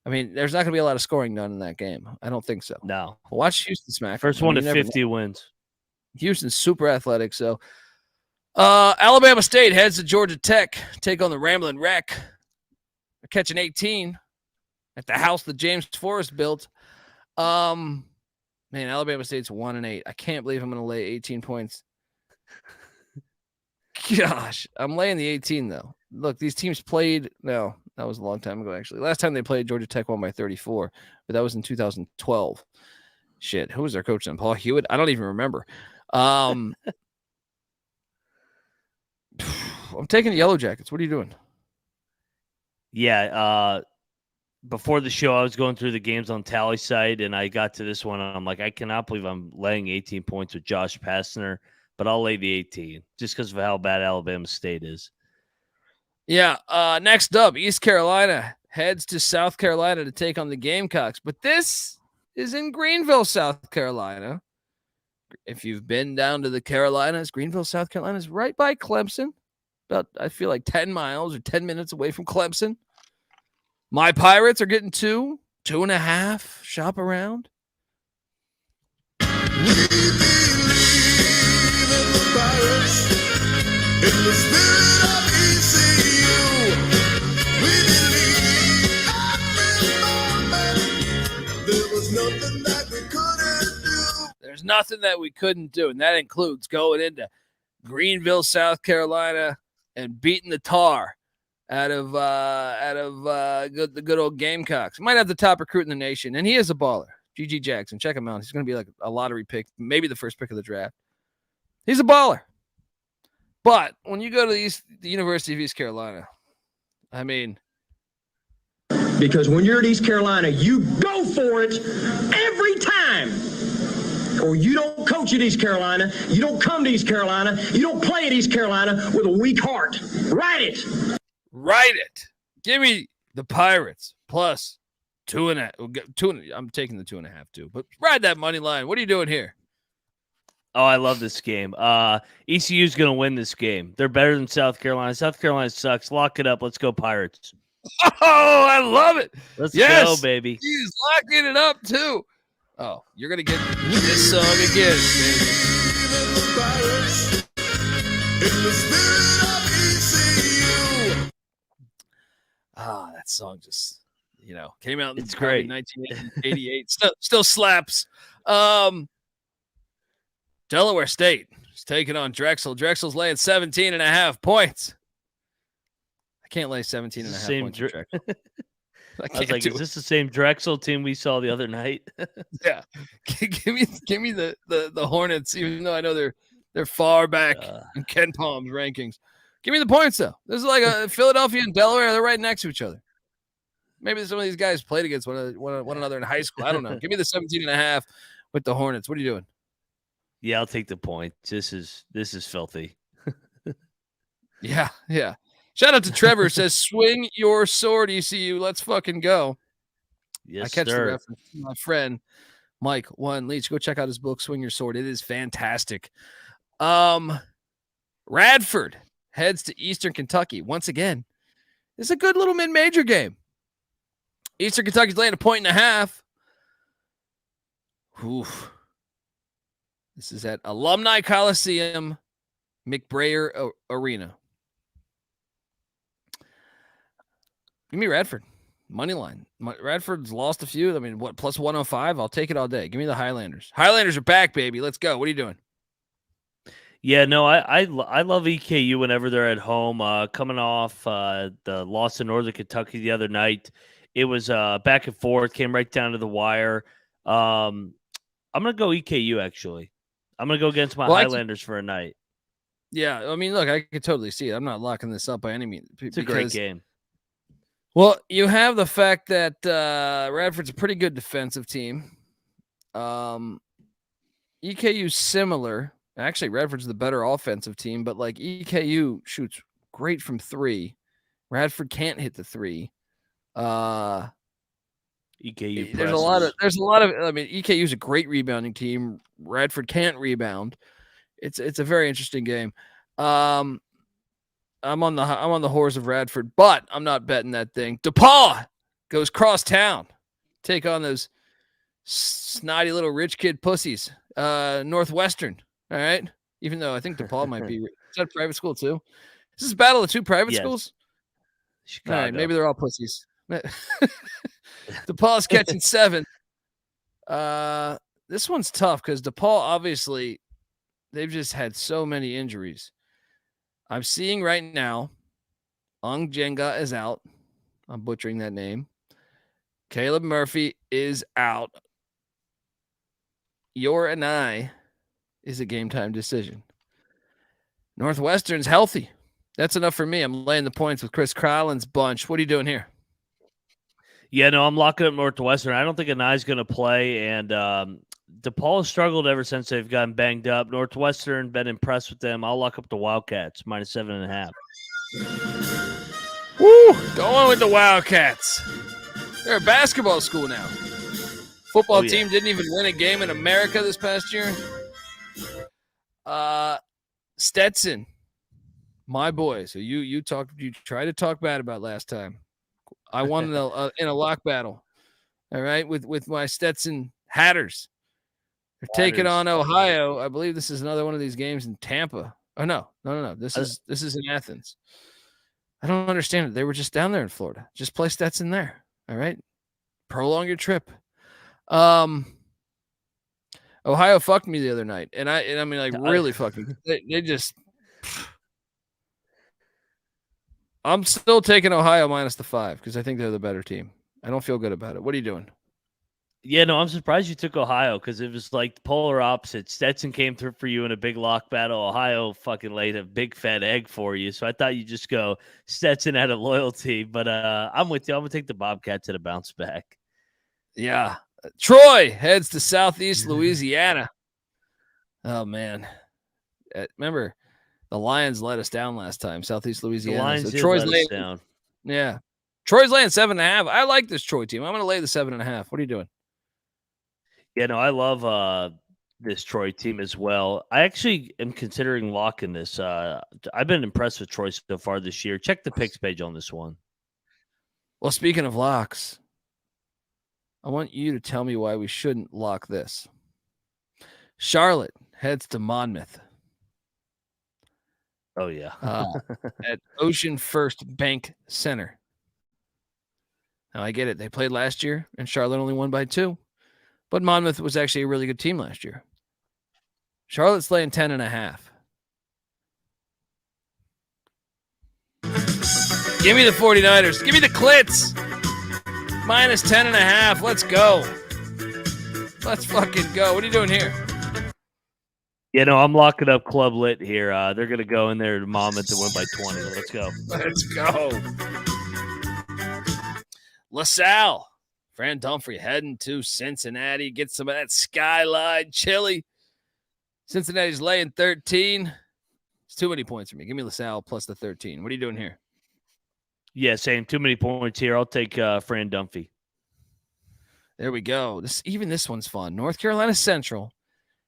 There's not going to be a lot of scoring done in that game. I don't think so. No. Watch Houston smack. First one to 50 wins. Houston's super athletic. So Alabama State heads to Georgia Tech, take on the Ramblin' Wreck. They're catching 18 at the house that James Forrest built. Man, Alabama State's 1-8. I can't believe I'm going to lay 18 points. Gosh, I'm laying the 18 though. Look, these teams played. No, that was a long time ago, actually. Last time they played, Georgia Tech won by 34, but that was in 2012. Shit, who was their coach then? Paul Hewitt? I don't even remember. I'm taking the Yellow Jackets. What are you doing? Yeah, before the show, I was going through the games on Tally site, and I got to this one, and I'm like, I cannot believe I'm laying 18 points with Josh Pastner, but I'll lay the 18 just because of how bad Alabama State is. Yeah, next up, East Carolina heads to South Carolina to take on the Gamecocks, but this is in Greenville, South Carolina. If you've been down to the Carolinas, Greenville, South Carolina is right by Clemson. About, I feel like 10 miles or 10 minutes away from Clemson. My Pirates are getting 2.5. Shop around. There's nothing that we couldn't do, and that includes going into Greenville, South Carolina, and beating the tar out of the good old Gamecocks. Might have the top recruit in the nation, and he is a baller. G.G. Jackson, check him out. He's going to be like a lottery pick, maybe the first pick of the draft. He's a baller. But when you go to the University of East Carolina, I mean, because when you're at East Carolina, you go for it every time. Or you don't coach at East Carolina. You don't come to East Carolina. You don't play at East Carolina with a weak heart. Write it. Write it. Give me the Pirates plus 2.5. I'm taking the 2.5 too. But ride that money line. What are you doing here? Oh, I love this game. ECU is going to win this game. They're better than South Carolina. South Carolina sucks. Lock it up. Let's go Pirates. Oh, I love it. Let's go, baby. He's locking it up too. Oh, you're going to get this song again, baby. That song just, came out in it's great. 1988. Still slaps. Delaware State is taking on Drexel. Drexel's laying 17.5 points. I can't lay 17.5 points for Drexel. I was like, is this the same Drexel team we saw the other night? Yeah. Give me the Hornets, even though I know they're far back in Ken Palm's rankings. Give me the points, though. This is like a Philadelphia and Delaware. They're right next to each other. Maybe some of these guys played against one another in high school. I don't know. Give me the 17.5 with the Hornets. What are you doing? Yeah, I'll take the point. This is filthy. Yeah. Shout out to Trevor. Says, swing your sword, ECU. Let's fucking go. Yes, I catch sir. the reference. My friend, Mike Leach. Go check out his book, Swing Your Sword. It is fantastic. Radford heads to Eastern Kentucky. Once again, this is a good little mid-major game. Eastern Kentucky's laying 1.5. Oof. This is at Alumni Coliseum, McBrayer Arena. Give me Radford. Money line. Radford's lost a few. I mean, what, plus 105? I'll take it all day. Give me the Highlanders. Highlanders are back, baby. Let's go. What are you doing? Yeah, no, I love EKU whenever they're at home. Coming off the loss to Northern Kentucky the other night, it was back and forth, came right down to the wire. I'm going to go EKU, actually. I'm going to go against my Highlanders for a night. Yeah, I mean, look, I could totally see it. I'm not locking this up by any means. It's a great game. Well, you have the fact that Radford's a pretty good defensive team. EKU's similar. Actually, Radford's the better offensive team, but like EKU shoots great from 3. Radford can't hit the 3. EKU there's a lot of I mean, EKU's a great rebounding team. Radford can't rebound. It's a very interesting game. I'm on the horse of Radford, but I'm not betting that thing. DePaul goes cross town, take on those snotty little rich kid pussies. Northwestern. All right. Even though I think DePaul might be. Is that a private school too? Is this a battle of two private schools? Chicago. All right. Maybe they're all pussies. DePaul's catching 7. This one's tough because DePaul, obviously, they've just had so many injuries. I'm seeing right now, Ong Jenga is out. I'm butchering that name. Caleb Murphy is out. Your and I is a game time decision. Northwestern's healthy. That's enough for me. I'm laying the points with Chris Crowland's bunch. What are you doing here? Yeah, no, I'm locking up Northwestern. I don't think Anai's going to play, and DePaul has struggled ever since they've gotten banged up. Northwestern, been impressed with them. I'll lock up the Wildcats, minus 7.5. Woo! Going with the Wildcats. They're a basketball school now. Football team didn't even win a game in America this past year. Stetson, my boy. So you tried to talk bad about last time. I won in a lock battle. All right, with my Stetson Hatters. They're taking on Ohio. I believe this is another one of these games in Tampa. Oh no. This is in Athens. I don't understand it. They were just down there in Florida. Just play Stetson there. All right. Prolong your trip. Ohio fucked me the other night. And I mean, like, really fucked me. They just I'm still taking Ohio minus the 5 because I think they're the better team. I don't feel good about it. What are you doing? Yeah, no, I'm surprised you took Ohio because it was like polar opposite. Stetson came through for you in a big lock battle. Ohio fucking laid a big fat egg for you. So I thought you'd just go Stetson out of loyalty. But I'm with you. I'm going to take the Bobcats at a bounce back. Yeah. Troy heads to Southeast Louisiana. Oh, man. Remember, the Lions let us down last time, Southeast Louisiana. The Lions so did Troy's let us down. Yeah. Troy's laying 7.5. I like this Troy team. I'm going to lay the 7.5. What are you doing? Yeah, no, I love this Troy team as well. I actually am considering locking this. I've been impressed with Troy so far this year. Check the picks page on this one. Well, speaking of locks, I want you to tell me why we shouldn't lock this. Charlotte heads to Monmouth. Oh, yeah. At Ocean First Bank Center. Now, I get it. They played last year, and Charlotte only won by 2. But Monmouth was actually a really good team last year. Charlotte's laying 10.5. Give me the 49ers. Give me the Clits. Minus 10.5. Let's go. Let's fucking go. What are you doing here? Yeah, no, I'm locking up Club Lit here. They're going to go in there to Monmouth and win by 20. Let's go. Let's go. LaSalle. Fran Dunphy heading to Cincinnati. Get some of that Skyline chili. Cincinnati's laying 13. It's too many points for me. Give me LaSalle plus the 13. What are you doing here? Yeah, same. Too many points here. I'll take Fran Dunphy. There we go. This one's fun. North Carolina Central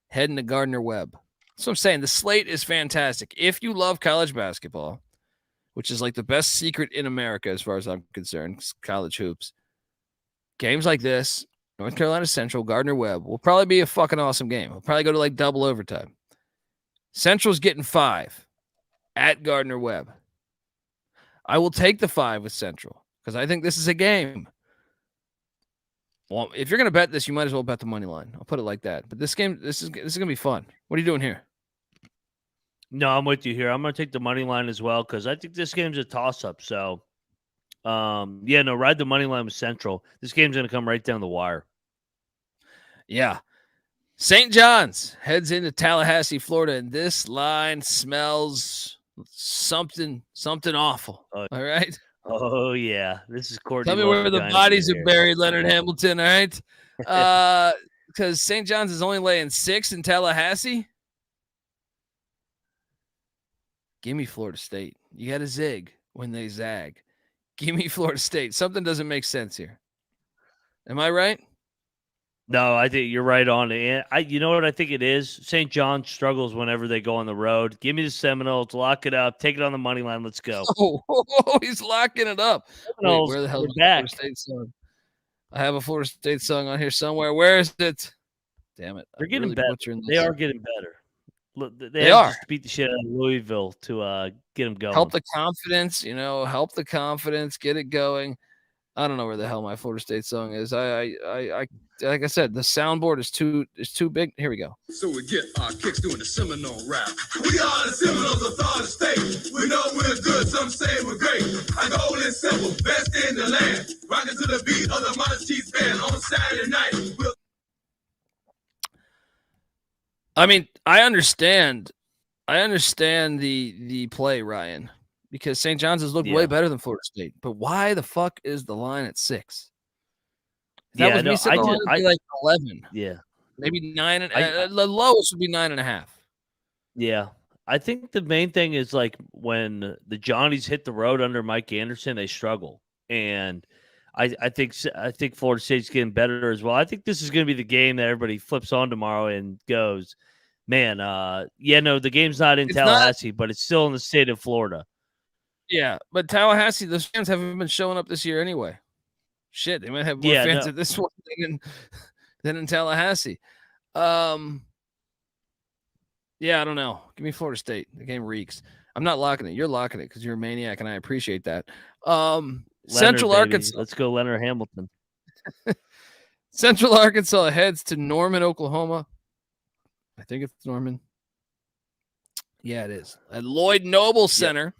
heading to Gardner-Webb. That's what I'm saying. The slate is fantastic. If you love college basketball, which is like the best secret in America as far as I'm concerned, college hoops, games like this, North Carolina Central, Gardner-Webb, will probably be a fucking awesome game. We'll probably go to like double overtime. Central's getting 5 at Gardner-Webb. I will take the 5 with Central because I think this is a game. Well, if you're going to bet this, you might as well bet the money line. I'll put it like that. But this game, this is going to be fun. What are you doing here? No, I'm with you here. I'm going to take the money line as well because I think this game's a toss-up. So, ride the money line with Central. This game's going to come right down the wire. Yeah. St. John's heads into Tallahassee, Florida, and this line smells something awful. All right? Oh, yeah. This is Courtney. Tell me where the bodies are buried, Leonard Hamilton, all right? Because St. John's is only laying 6 in Tallahassee. Give me Florida State. You got to zig when they zag. Give me Florida State. Something doesn't make sense here. Am I right? No, I think you're right on it. You know what I think it is? St. John struggles whenever they go on the road. Give me the Seminoles. Lock it up. Take it on the money line. Let's go. Oh, he's locking it up. Wait, where the hell is the back. Florida State song? I have a Florida State song on here somewhere. Where is it? Damn it. They're getting better. They are getting better. They are. just beat the shit out of Louisville to get them going. Help the confidence, help the confidence, get it going. I don't know where the hell my Florida State song is. I like I said, the soundboard is too big. Here we go. So we get our kicks doing the Seminole rap. We are the Seminoles of Florida State. We know we're good, some say we're great. Our goal is simple, best in the land. Rocking to the beat of the Modest Cheese Band on Saturday night. I mean, I understand the play, Ryan, because St. John's has looked way better than Florida State. But why the fuck is the line at 6? That was me sitting on like 11. Yeah. Maybe 9. The lowest would be 9.5. Yeah. I think the main thing is like when the Johnnies hit the road under Mike Anderson, they struggle. And I think Florida State's getting better as well. I think this is going to be the game that everybody flips on tomorrow and goes, man, the game's not in Tallahassee, but it's still in the state of Florida. Yeah, but Tallahassee, those fans haven't been showing up this year anyway. Shit, they might have more fans at this one than in Tallahassee. Yeah, I don't know. Give me Florida State. The game reeks. I'm not locking it. You're locking it because you're a maniac, and I appreciate that. Central Arkansas. Let's go, Leonard Hamilton. Central Arkansas heads to Norman, Oklahoma. I think it's Norman. Yeah, it is. At Lloyd Noble Center.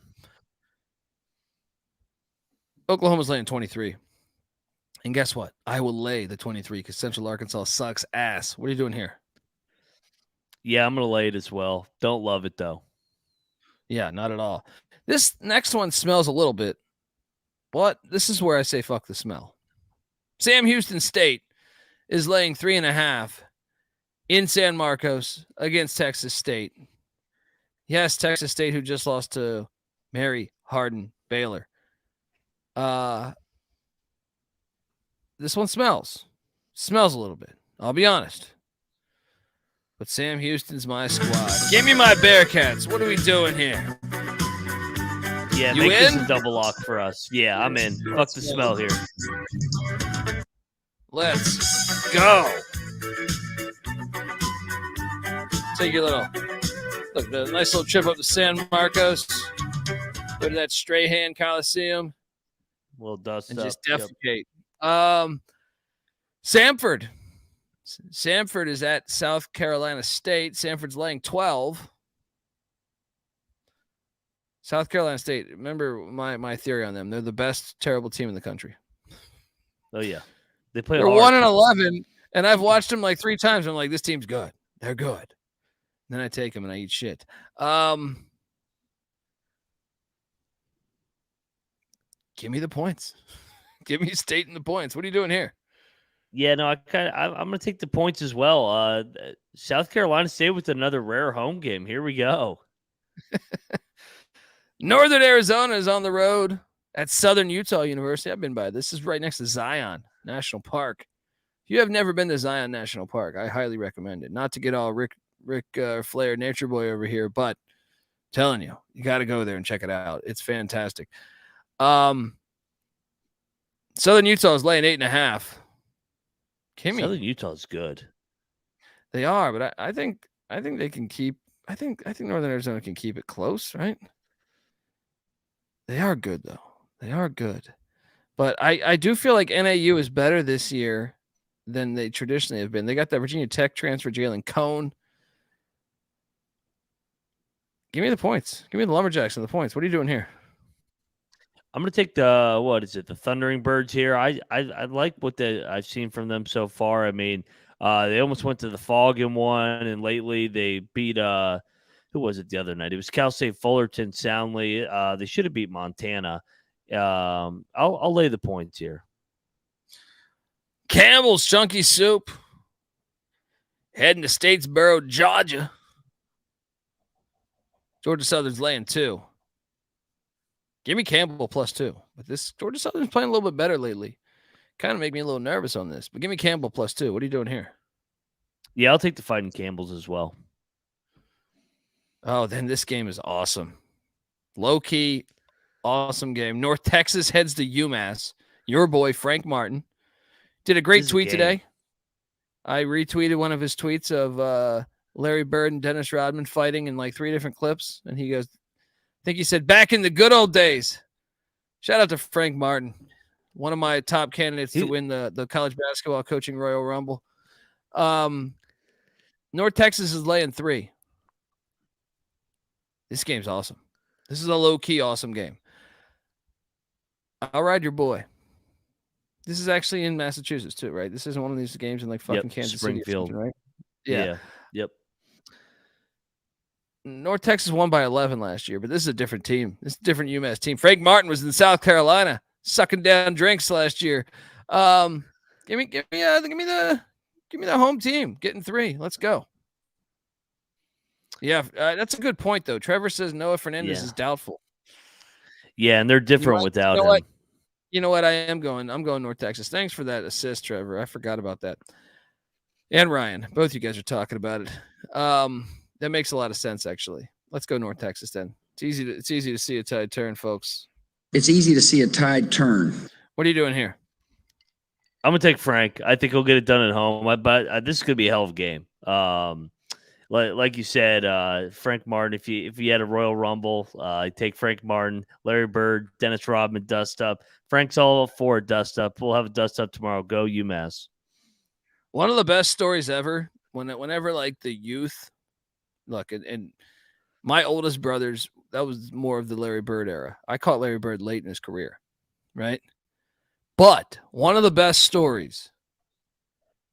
Oklahoma's laying 23. And guess what? I will lay the 23 because Central Arkansas sucks ass. What are you doing here? Yeah, I'm going to lay it as well. Don't love it, though. Yeah, not at all. This next one smells a little bit, but this is where I say fuck the smell. Sam Houston State is laying 3.5 in San Marcos against Texas State. Yes, Texas State, who just lost to Mary Hardin Baylor. This one smells a little bit. I'll be honest. But Sam Houston's my squad. Give me my Bearcats. What are we doing here? Yeah, you make in? this a double lock for us. Yeah, I'm in. Fuck the smell here. Let's go. Take your the nice little trip up to San Marcos. Go to that Strahan Coliseum. We'll dust and up. just defecate. Samford. Samford is at South Carolina State. Samford's laying 12. South Carolina State. Remember my theory on them. They're the best terrible team in the country. Oh yeah, they're 1-11, and I've watched them like 3 times. I'm like, this team's good. They're good. Then I take them and I eat shit. Give me the points. Give me State and the points. What are you doing here? Yeah, no, I'm going to take the points as well. South Carolina State with another rare home game. Here we go. Northern Arizona is on the road at Southern Utah University. I've been by. This is right next to Zion National Park. If you have never been to Zion National Park, I highly recommend it. Not to get all Rick Flair Nature Boy over here, but I'm telling you, you got to go there and check it out. It's fantastic. Southern Utah is laying 8.5. Kimmy. Southern Utah is good. They are, but I think they can keep. I think Northern Arizona can keep it close, right? They are good though. They are good, but I do feel like NAU is better this year than they traditionally have been. They got that Virginia Tech transfer, Jalen Cone. Give me the points. Give me the Lumberjacks and the points. What are you doing here? I'm going to take the Thundering Birds here. I like what I've seen from them so far. I mean, they almost went to the Fog in one, and lately they beat who was it the other night? It was Cal State Fullerton soundly. They should have beat Montana. I'll lay the points here. Campbell's Chunky Soup heading to Statesboro, Georgia. Georgia Southern's laying 2. Give me Campbell +2. But this Georgia Southern's playing a little bit better lately. Kind of make me a little nervous on this. But give me Campbell +2. What are you doing here? Yeah, I'll take the Fighting Campbells as well. Oh, then this game is awesome. Low-key, awesome game. North Texas heads to UMass. Your boy, Frank Martin, did a great tweet today. I retweeted one of his tweets of Larry Bird and Dennis Rodman fighting in like 3 different clips. And he goes, I think he said, back in the good old days. Shout out to Frank Martin, one of my top candidates to win the college basketball coaching Royal Rumble. North Texas is laying 3. This game's awesome. This is a low-key awesome game. I'll ride your boy. This is actually in Massachusetts too, right? This isn't one of these games in like fucking Kansas Springfield, City, right? Yeah. Yep. North Texas won by 11 last year, but this is a different team. This is a different UMass team. Frank Martin was in South Carolina sucking down drinks last year. Give me the home team getting 3. Let's go. Yeah, that's a good point though. Trevor says Noah Fernandez is doubtful. Yeah, and they're different without him. You know what? I'm going North Texas. Thanks for that assist, Trevor. I forgot about that. And Ryan, both you guys are talking about it. That makes a lot of sense, actually. Let's go North Texas then. It's easy to see a tide turn, folks. It's easy to see a tide turn. What are you doing here? I'm gonna take Frank. I think he'll get it done at home. But this could be a hell of a game. Like you said, Frank Martin. If you had a Royal Rumble, take Frank Martin, Larry Bird, Dennis Rodman, dust up. Frank's all for a dust up. We'll have a dust up tomorrow. Go UMass. One of the best stories ever. Whenever like the youth, look, and my oldest brothers, that was more of the Larry Bird era. I caught Larry Bird late in his career, right? But one of the best stories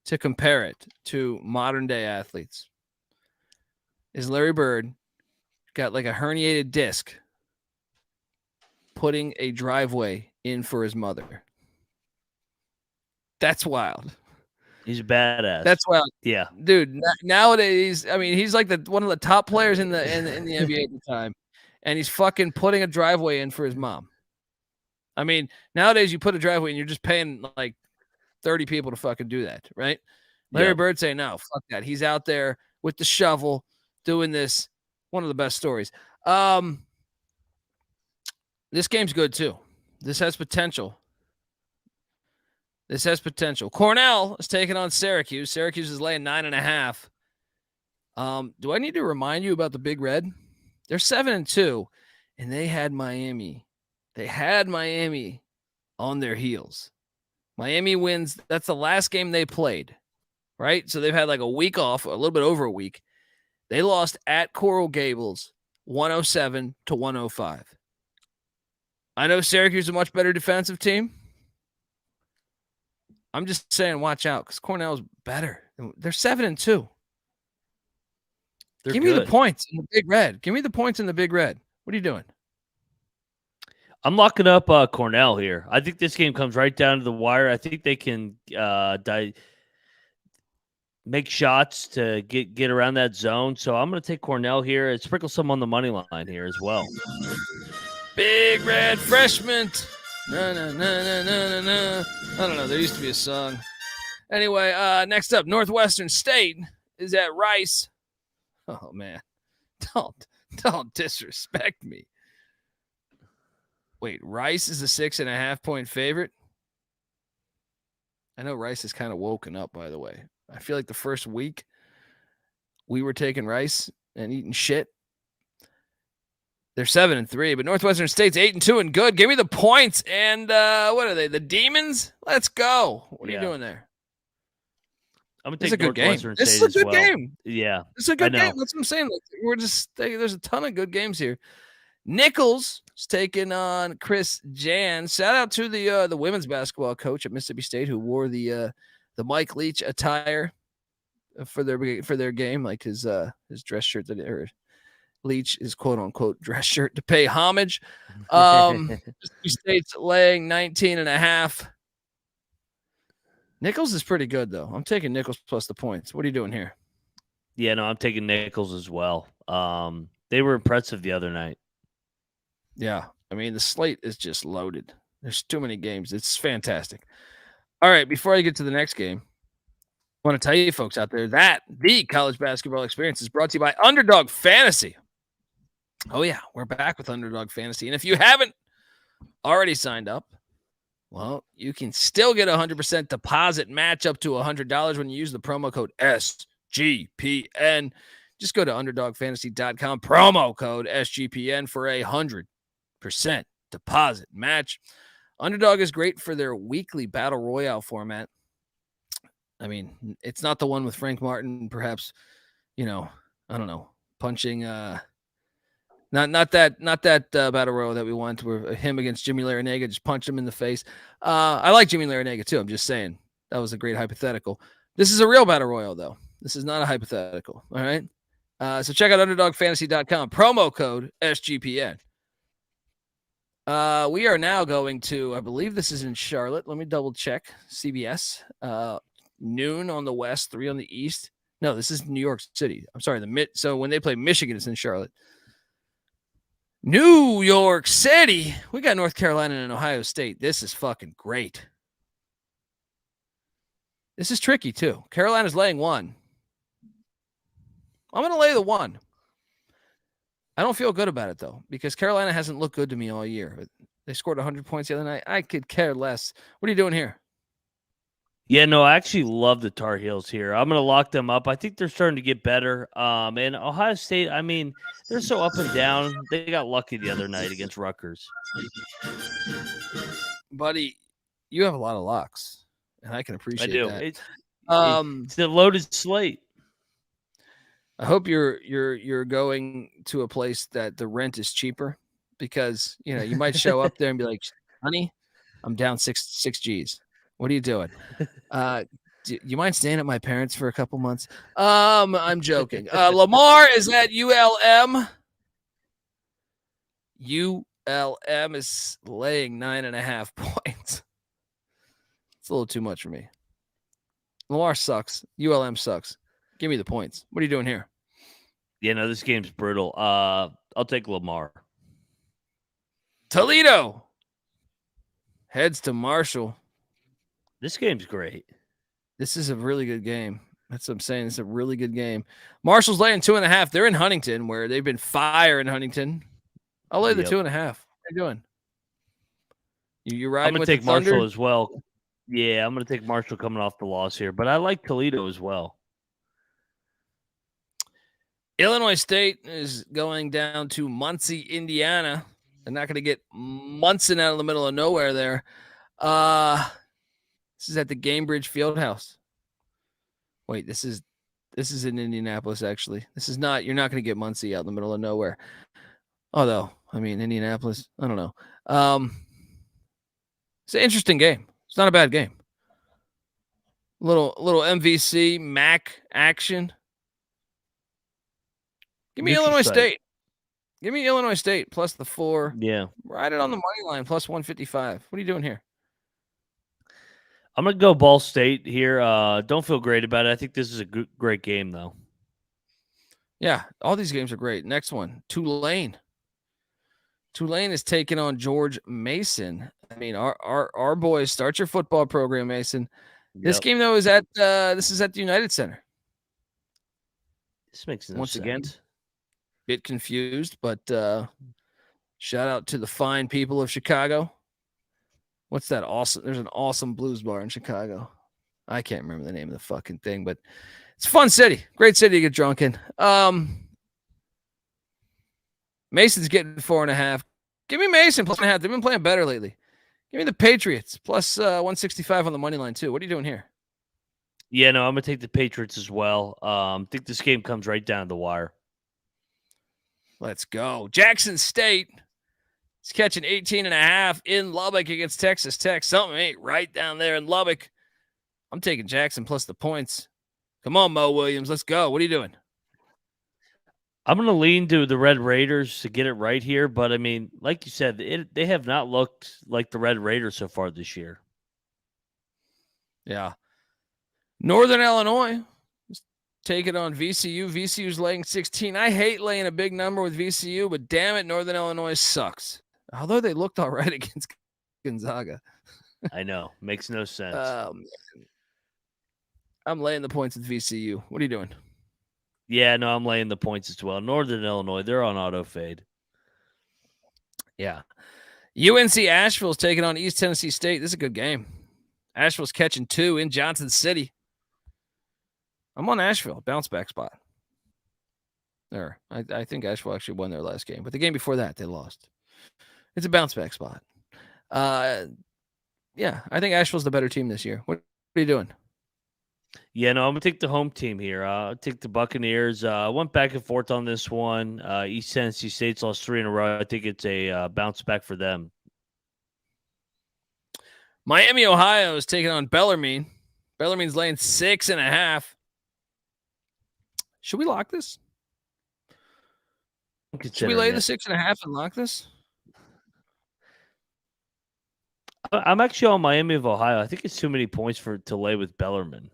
to compare it to modern day athletes is Larry Bird got like a herniated disc putting a driveway in for his mother. That's wild. He's a badass. That's wild. Yeah. Dude, nowadays, I mean, he's like one of the top players in the NBA at the time. And he's fucking putting a driveway in for his mom. I mean, nowadays you put a driveway and you're just paying like 30 people to fucking do that, right? Larry Bird saying, no, fuck that. He's out there with the shovel doing this. One of the best stories. This game's good too. This has potential. Cornell is taking on Syracuse. Syracuse is laying 9.5. Do I need to remind you about the Big Red? They're 7-2, and they had Miami. On their heels. Miami wins. That's the last game they played, right? So they've had like a week off, a little bit over a week. They lost at Coral Gables, 107-105. I know Syracuse is a much better defensive team. I'm just saying, watch out, because Cornell's better. They're 7-2. Give me the points in the Big Red. What are you doing? I'm locking up Cornell here. I think this game comes right down to the wire. I think they can make shots to get around that zone. So I'm going to take Cornell here and sprinkle some on the money line here as well. Big Red Freshman. No. I don't know. There used to be a song. Anyway, next up, Northwestern State is at Rice. Oh, man. Don't disrespect me. Wait, Rice is a 6.5-point favorite? I know Rice is kind of woken up, by the way. I feel like the first week we were taking Rice and eating shit. They're 7-3, but Northwestern State's 8-2 and good. Give me the points. And what are they? The Demons? Let's go. What are you doing there? I'm gonna take Northwestern State. This is a good game. Yeah, this is a good game. That's what I'm saying. There's a ton of good games here. Nichols is taking on Chris Jan. Shout out to the women's basketball coach at Mississippi State who wore the Mike Leach attire for their game, like his dress shirt or Leach, his quote unquote dress shirt to pay homage. Mississippi State's laying 19.5. Nichols is pretty good though. I'm taking Nichols plus the points. What are you doing here? Yeah, no, I'm taking Nichols as well. They were impressive the other night. Yeah, I mean, the slate is just loaded. There's too many games. It's fantastic. All right, before I get to the next game, I want to tell you folks out there that the college basketball experience is brought to you by Underdog Fantasy. Oh, yeah, we're back with Underdog Fantasy. And if you haven't already signed up, well, you can still get a 100% deposit match up to $100 when you use the promo code SGPN. Just go to underdogfantasy.com, promo code SGPN for a 100% deposit match. Underdog is great for their weekly battle royale format. I mean, it's not the one with Frank Martin, perhaps, I don't know, punching, not that battle royale that we want, where him against Jimmy Larinaga, just punch him in the face. I like Jimmy Larinaga too. I'm just saying that was a great hypothetical. This is a real battle royale though. This is not a hypothetical. All right. So check out underdogfantasy.com, promo code SGPN. We are now going to, I believe this is in Charlotte. Let me double check. CBS, noon on the West, 3 on the East. No, this is New York City. I'm sorry. So when they play Michigan, it's in Charlotte. New York City. We got North Carolina and Ohio State. This is fucking great. This is tricky too. Carolina's laying 1. I'm going to lay the 1. I don't feel good about it, though, because Carolina hasn't looked good to me all year. They scored 100 points the other night. I could care less. What are you doing here? Yeah, no, I actually love the Tar Heels here. I'm going to lock them up. I think they're starting to get better. And Ohio State, I mean, they're so up and down. They got lucky the other night against Rutgers. Buddy, you have a lot of locks, and I can appreciate that. It's the loaded slate. I hope you're going to a place that the rent is cheaper, because you might show up there and be like, honey, I'm down six G's. What are you doing? Do you mind staying at my parents for a couple months? I'm joking. Lamar is at ULM. ULM is laying 9.5 points. It's a little too much for me. Lamar sucks. ULM sucks. Give me the points. What are you doing here? Yeah, no, this game's brutal. I'll take Lamar. Toledo heads to Marshall. This game's great. This is a really good game. That's what I'm saying. It's a really good game. Marshall's laying 2.5. They're in Huntington, where they've been fire in Huntington. I'll lay the 2.5. What are you doing? You riding with the Thunder? I'm going to take Marshall as well. Yeah, I'm going to take Marshall coming off the loss here, but I like Toledo as well. Illinois State is going down to Muncie, Indiana. They're not going to get Munson out of the middle of nowhere there. This is at the Gamebridge Fieldhouse. Wait, this is in Indianapolis, actually. This is not, you're not going to get Muncie out in the middle of nowhere. Although, I mean, Indianapolis, I don't know. It's an interesting game. It's not a bad game. Little MVC, MAC action. Give me Illinois State. Give me Illinois State plus the 4. Yeah. Ride it on the money line plus 155. What are you doing here? I'm going to go Ball State here. Don't feel great about it. I think this is a great game, though. Yeah, all these games are great. Next one, Tulane. Tulane is taking on George Mason. I mean, our boys, start your football program, Mason. This game, though, is at the United Center. This makes no Once sense. Again, bit confused, but shout out to the fine people of Chicago. What's that awesome? There's an awesome blues bar in Chicago. I can't remember the name of the fucking thing, but it's a fun city. Great city to get drunk in. Mason's getting 4.5. Give me Mason plus 1.5. They've been playing better lately. Give me the Patriots plus 165 on the money line too. What are you doing here? Yeah, no, I'm going to take the Patriots as well. I think this game comes right down to the wire. Let's go. Jackson State is catching 18.5 in Lubbock against Texas Tech. Something ain't right down there in Lubbock. I'm taking Jackson plus the points. Come on, Mo Williams. Let's go. What are you doing? I'm going to lean to the Red Raiders to get it right here. But, I mean, like you said, they have not looked like the Red Raiders so far this year. Yeah. Northern Illinois is taking on VCU. VCU's laying 16. I hate laying a big number with VCU, but damn it, Northern Illinois sucks. Although they looked all right against Gonzaga. I know. Makes no sense. I'm laying the points with VCU. What are you doing? Yeah, no, I'm laying the points as well. Northern Illinois, they're on auto fade. Yeah. UNC Asheville's taking on East Tennessee State. This is a good game. Asheville's catching 2 in Johnson City. I'm on Asheville, bounce back spot. There, I think Asheville actually won their last game, but the game before that they lost. It's a bounce back spot. Yeah, I think Asheville's the better team this year. What are you doing? Yeah, no, I'm gonna take the home team here. I'll take the Buccaneers. Went back and forth on this one. East Tennessee State's lost 3 in a row. I think it's a bounce back for them. Miami, Ohio is taking on Bellarmine. Bellarmine's laying 6.5. Should we lock this? Should we lay the 6.5 and lock this? I'm actually on Miami of Ohio. I think it's too many points to lay with Bellarmine.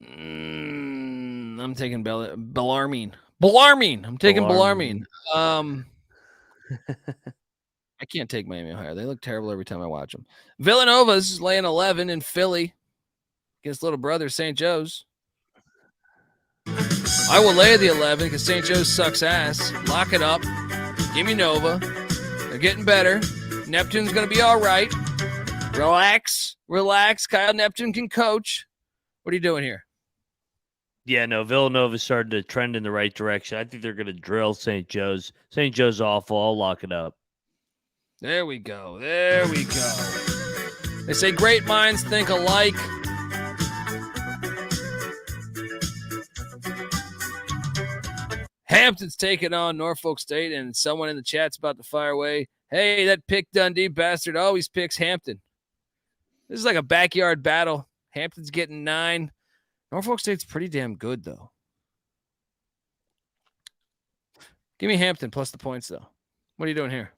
I'm taking Bellarmine. I'm taking Bellarmine. I can't take Miami, Ohio. They look terrible every time I watch them. Villanova's laying 11 in Philly against little brother St. Joe's. I will lay the 11 because St. Joe's sucks ass. Lock it up. Give me Nova. They're getting better. Neptune's going to be all right. Relax. Kyle Neptune can coach. What are you doing here? Yeah, no, Villanova started to trend in the right direction. I think they're going to drill St. Joe's. St. Joe's awful. I'll lock it up. There we go. They say great minds think alike. Hampton's taking on Norfolk State, and someone in the chat's about to fire away. Hey, that pick Dundee bastard always picks Hampton. This is like a backyard battle. Hampton's getting 9. Norfolk State's pretty damn good, though. Give me Hampton plus the points, though. What are you doing here?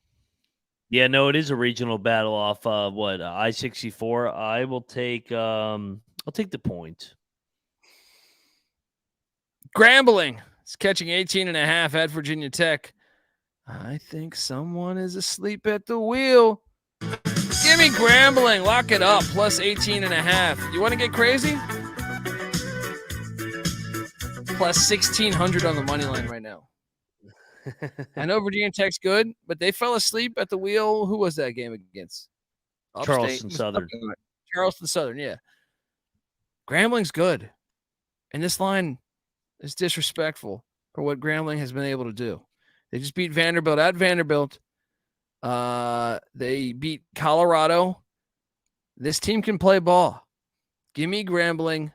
Yeah, no, it is a regional battle off I-64. I will take I'll take the point. Grambling is catching 18.5 at Virginia Tech. I think someone is asleep at the wheel. Give me Grambling. Lock it up. Plus 18.5. You want to get crazy? Plus 1,600 on the money line right now. I know Virginia Tech's good, but they fell asleep at the wheel. Who was that game against? Charleston Southern. Charleston Southern, yeah. Grambling's good. And this line is disrespectful for what Grambling has been able to do. They just beat Vanderbilt at Vanderbilt. They beat Colorado. This team can play ball. Give me Grambling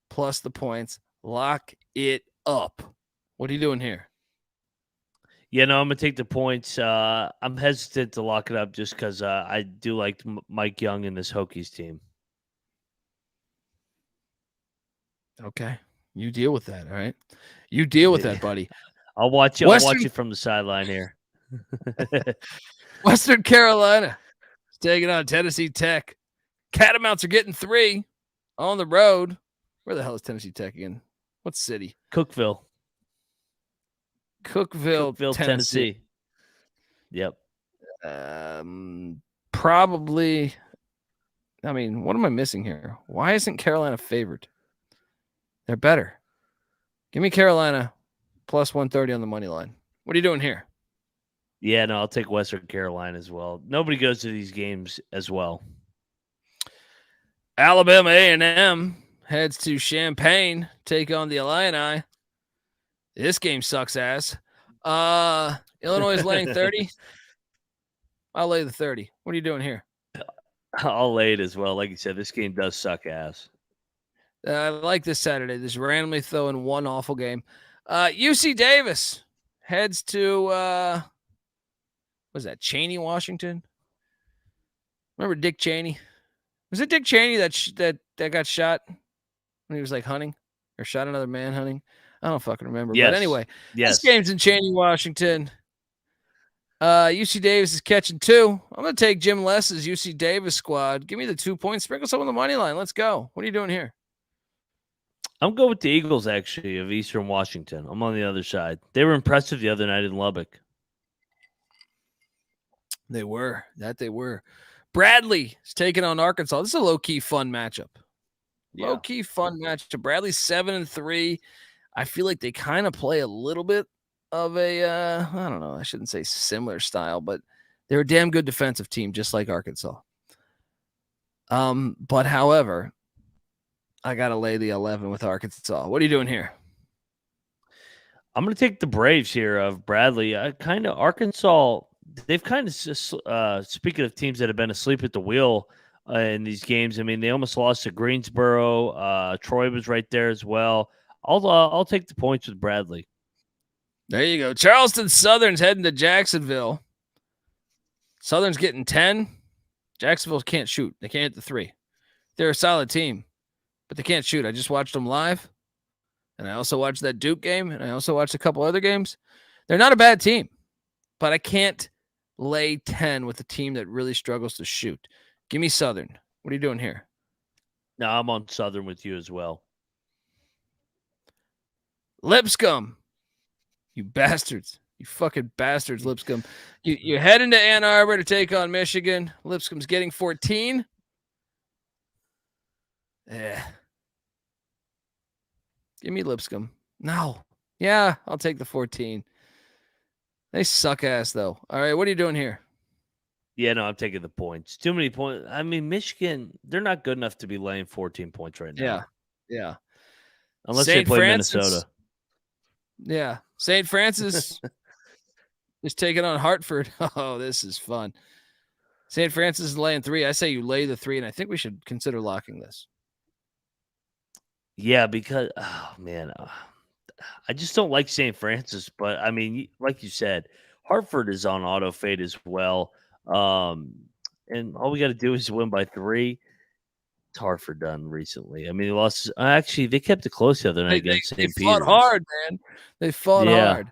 plus the points. Lock it up. What are you doing here? Yeah, no, I'm going to take the points. I'm hesitant to lock it up just because I do like Mike Young and this Hokies team. Okay. You deal with that, all right? You deal with that, buddy. I'll watch it. I'll watch it from the sideline here. Western Carolina is taking on Tennessee Tech. Catamounts are getting 3 on the road. Where the hell is Tennessee Tech again? What city? Cookeville, Tennessee. Yep. Probably. I mean, what am I missing here? Why isn't Carolina favored? They're better. Give me Carolina plus 130 on the money line. What are you doing here? Yeah, no, I'll take Western Carolina as well. Nobody goes to these games as well. Alabama A&M heads to Champaign, take on the Illini. This game sucks ass. Illinois is laying 30. I'll lay the 30. What are you doing here? I'll lay it as well. Like you said, this game does suck ass. I like this Saturday. Just randomly throw in one awful game. UC Davis heads to what was that? Cheney, Washington. Remember Dick Cheney? Was it Dick Cheney that got shot when he was like hunting or shot another man hunting? I don't fucking remember. Yes. But anyway, yes. This game's in Cheney, Washington. UC Davis is catching 2. I'm going to take Jim Less's UC Davis squad. Give me the 2 points. Sprinkle some on the money line. Let's go. What are you doing here? I'm going with the Eagles, actually, of Eastern Washington. I'm on the other side. They were impressive the other night in Lubbock. They were. Bradley is taking on Arkansas. This is a low-key fun matchup. Yeah. Low-key fun matchup. Bradley's 7-3. I feel like they kind of play a little bit of a, I don't know, I shouldn't say similar style, but they're a damn good defensive team, just like Arkansas. But however, I got to lay the 11 with Arkansas. What are you doing here? I'm going to take the Braves here of Bradley. Arkansas, they've kind of, speaking of teams that have been asleep at the wheel in these games, I mean, they almost lost to Greensboro. Troy was right there as well. I'll take the points with Bradley. There you go. Charleston Southern's heading to Jacksonville. Southern's getting 10. Jacksonville can't shoot. They can't hit the 3. They're a solid team, but they can't shoot. I just watched them live, and I also watched that Duke game, and I also watched a couple other games. They're not a bad team, but I can't lay 10 with a team that really struggles to shoot. Give me Southern. What are you doing here? No, I'm on Southern with you as well. Lipscomb. You bastards. You fucking bastards, Lipscomb. You head into Ann Arbor to take on Michigan. Lipscomb's getting 14. Yeah. Give me Lipscomb. No. Yeah, I'll take the 14. They suck ass, though. All right, what are you doing here? Yeah, no, I'm taking the points. Too many points. I mean, Michigan, they're not good enough to be laying 14 points right now. Yeah. Unless they play Minnesota. Yeah. St. Francis is taking on Hartford. Oh, this is fun. St. Francis is laying 3. I say you lay the 3, and I think we should consider locking this. Yeah, because, oh, man, I just don't like St. Francis. But, I mean, like you said, Hartford is on auto fade as well. And all we got to do is win by 3. It's Hartford done recently. I mean, they lost. Actually, they kept it close the other night against St. Peter's. They fought hard, man. They fought hard.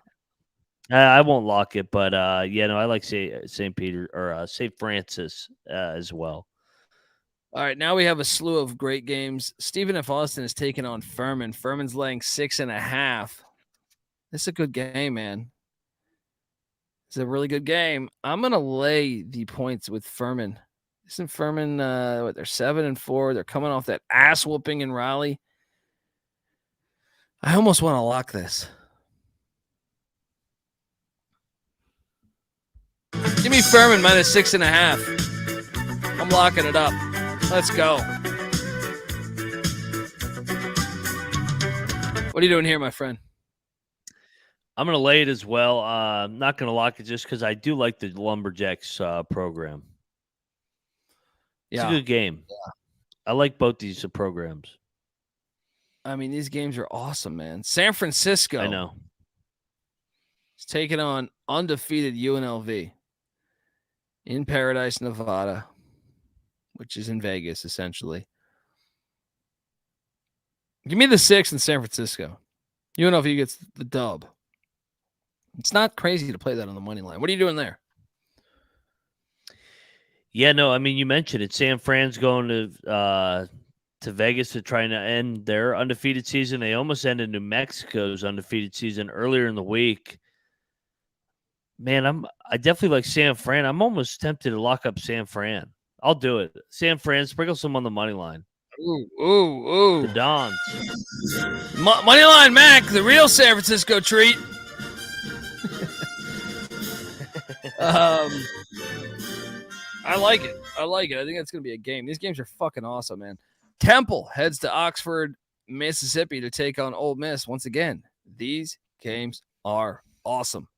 I won't lock it, but I like St. Peter or St. Francis as well. All right, now we have a slew of great games. Stephen F. Austin is taking on Furman. Furman's laying 6.5. This is a good game, man. It's a really good game. I'm gonna lay the points with Furman. Isn't Furman? They're 7-4. They're coming off that ass whooping in Raleigh. I almost want to lock this. Give me Furman minus 6.5. I'm locking it up. Let's go. What are you doing here, my friend? I'm going to lay it as well. I'm not going to lock it just because I do like the Lumberjacks program. It's a good game. Yeah. I like both these programs. I mean, these games are awesome, man. San Francisco. I know. It's taking on undefeated UNLV in Paradise, Nevada, which is in Vegas, essentially. Give me the 6 in San Francisco. UNLV gets the dub. It's not crazy to play that on the money line. What are you doing there? Yeah, no, I mean, you mentioned it. San Fran's going to Vegas to try to end their undefeated season. They almost ended New Mexico's undefeated season earlier in the week. Man, I definitely like San Fran. I'm almost tempted to lock up San Fran. I'll do it. San Fran, sprinkle some on the money line. Ooh. The Dons. Moneyline Mac, the real San Francisco treat. I like it. I think that's going to be a game. These games are fucking awesome, man. Temple heads to Oxford, Mississippi to take on Ole Miss. Once again, these games are awesome.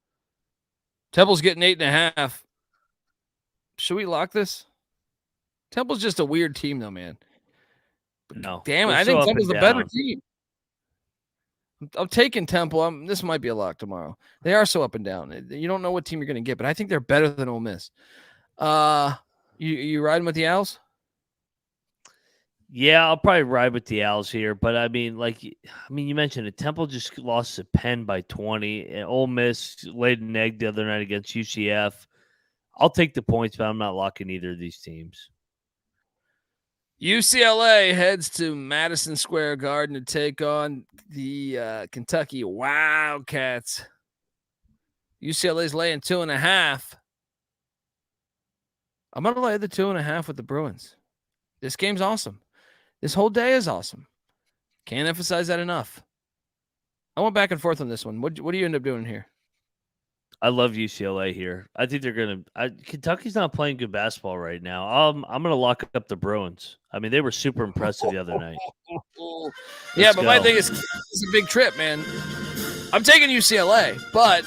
Temple's getting 8.5. Should we lock this? Temple's just a weird team, though, man. No. Damn it. I think Temple's the better team. I'm taking Temple. This might be a lock tomorrow. They are so up and down. You don't know what team you're going to get, but I think they're better than Ole Miss. You riding with the Owls? Yeah, I'll probably ride with the Owls here. But, you mentioned it. Temple just lost to Penn by 20. And Ole Miss laid an egg the other night against UCF. I'll take the points, but I'm not locking either of these teams. UCLA heads to Madison Square Garden to take on the Kentucky Wildcats. UCLA's laying 2.5. I'm going to lay the 2.5 with the Bruins. This game's awesome. This whole day is awesome. Can't emphasize that enough. I went back and forth on this one. What do you end up doing here? I love UCLA here. I think they're gonna. Kentucky's not playing good basketball right now. I'm gonna lock up the Bruins. I mean, they were super impressive the other night. Yeah, but my go. thing is, it's a big trip, man. I'm taking UCLA, but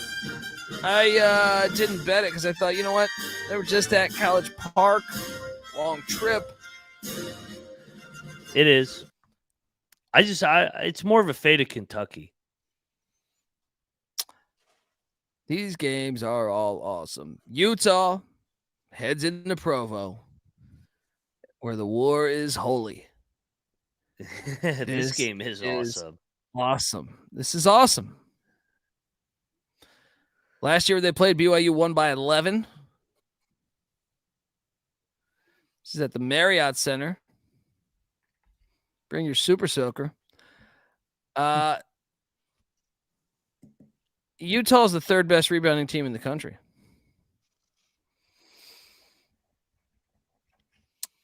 I didn't bet it because I thought, you know what? They were just at College Park. Long trip. It is. It's more of a fate of Kentucky. These games are all awesome. Utah heads into Provo, where the war is holy. This game is awesome. Awesome. This is awesome. Last year they played, BYU won by 11. This is at the Marriott Center. Bring your super soaker. Utah is the third best rebounding team in the country.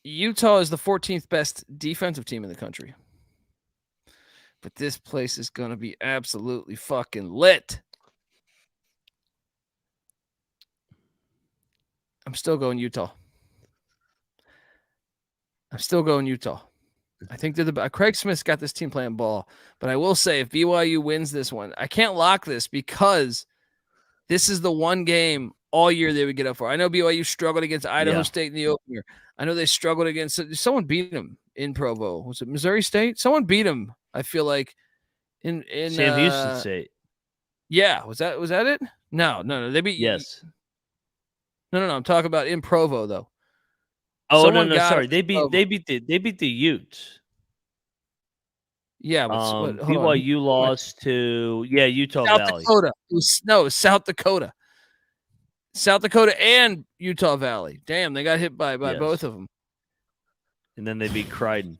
Utah is the 14th best defensive team in the country. But this place is going to be absolutely fucking lit. I'm still going Utah. I think they're the Craig Smith's got this team playing ball, but I will say if BYU wins this one, I can't lock this because this is the one game all year they would get up for. I know BYU struggled against Idaho State in the opener. I know they struggled against someone beat them in Provo. Was it Missouri State? Someone beat them. I feel like in Sam Houston State. Yeah, was that it? No. They beat yes. No. I'm talking about in Provo though. Oh no, sorry. They beat the Utes. Yeah, but BYU lost to Utah South Valley. Dakota. It was South Dakota. South Dakota and Utah Valley. Damn, they got hit by both of them. And then they beat Crichton.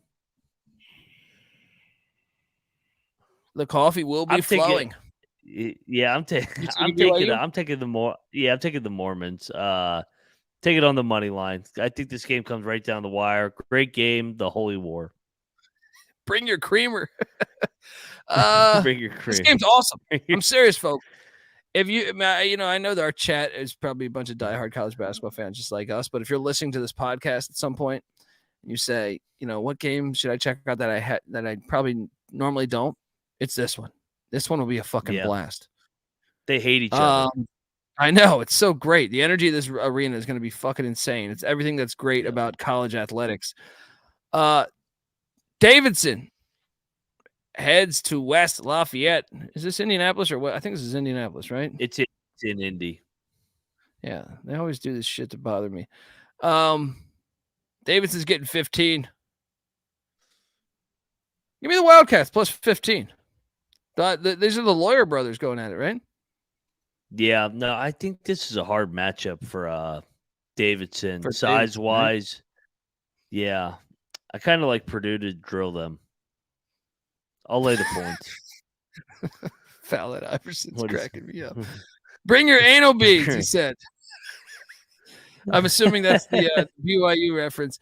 The coffee will be flowing. I'm taking the Mormons. Take it on the money line. I think this game comes right down the wire. Great game, the Holy War. Bring your creamer. Bring your cream. This game's awesome. I'm serious, folks. If I know that our chat is probably a bunch of diehard college basketball fans just like us, but if you're listening to this podcast at some point and you say, what game should I check out that I probably normally don't? It's this one. This one will be a fucking blast. They hate each other. I know. It's so great. The energy of this arena is going to be fucking insane. It's everything that's great about college athletics. Davidson heads to West Lafayette. Is this Indianapolis or what? I think this is Indianapolis, right? It's in Indy. Yeah, they always do this shit to bother me. Davidson's getting 15. Give me the Wildcats plus 15. These are the Lawyer brothers going at it, right? Yeah, no, I think this is a hard matchup for Davidson. Size-wise, right? Yeah. I kind of like Purdue to drill them. I'll lay the points. Fallon Iverson's cracking me up. Bring your anal beads, he said. I'm assuming that's the BYU reference.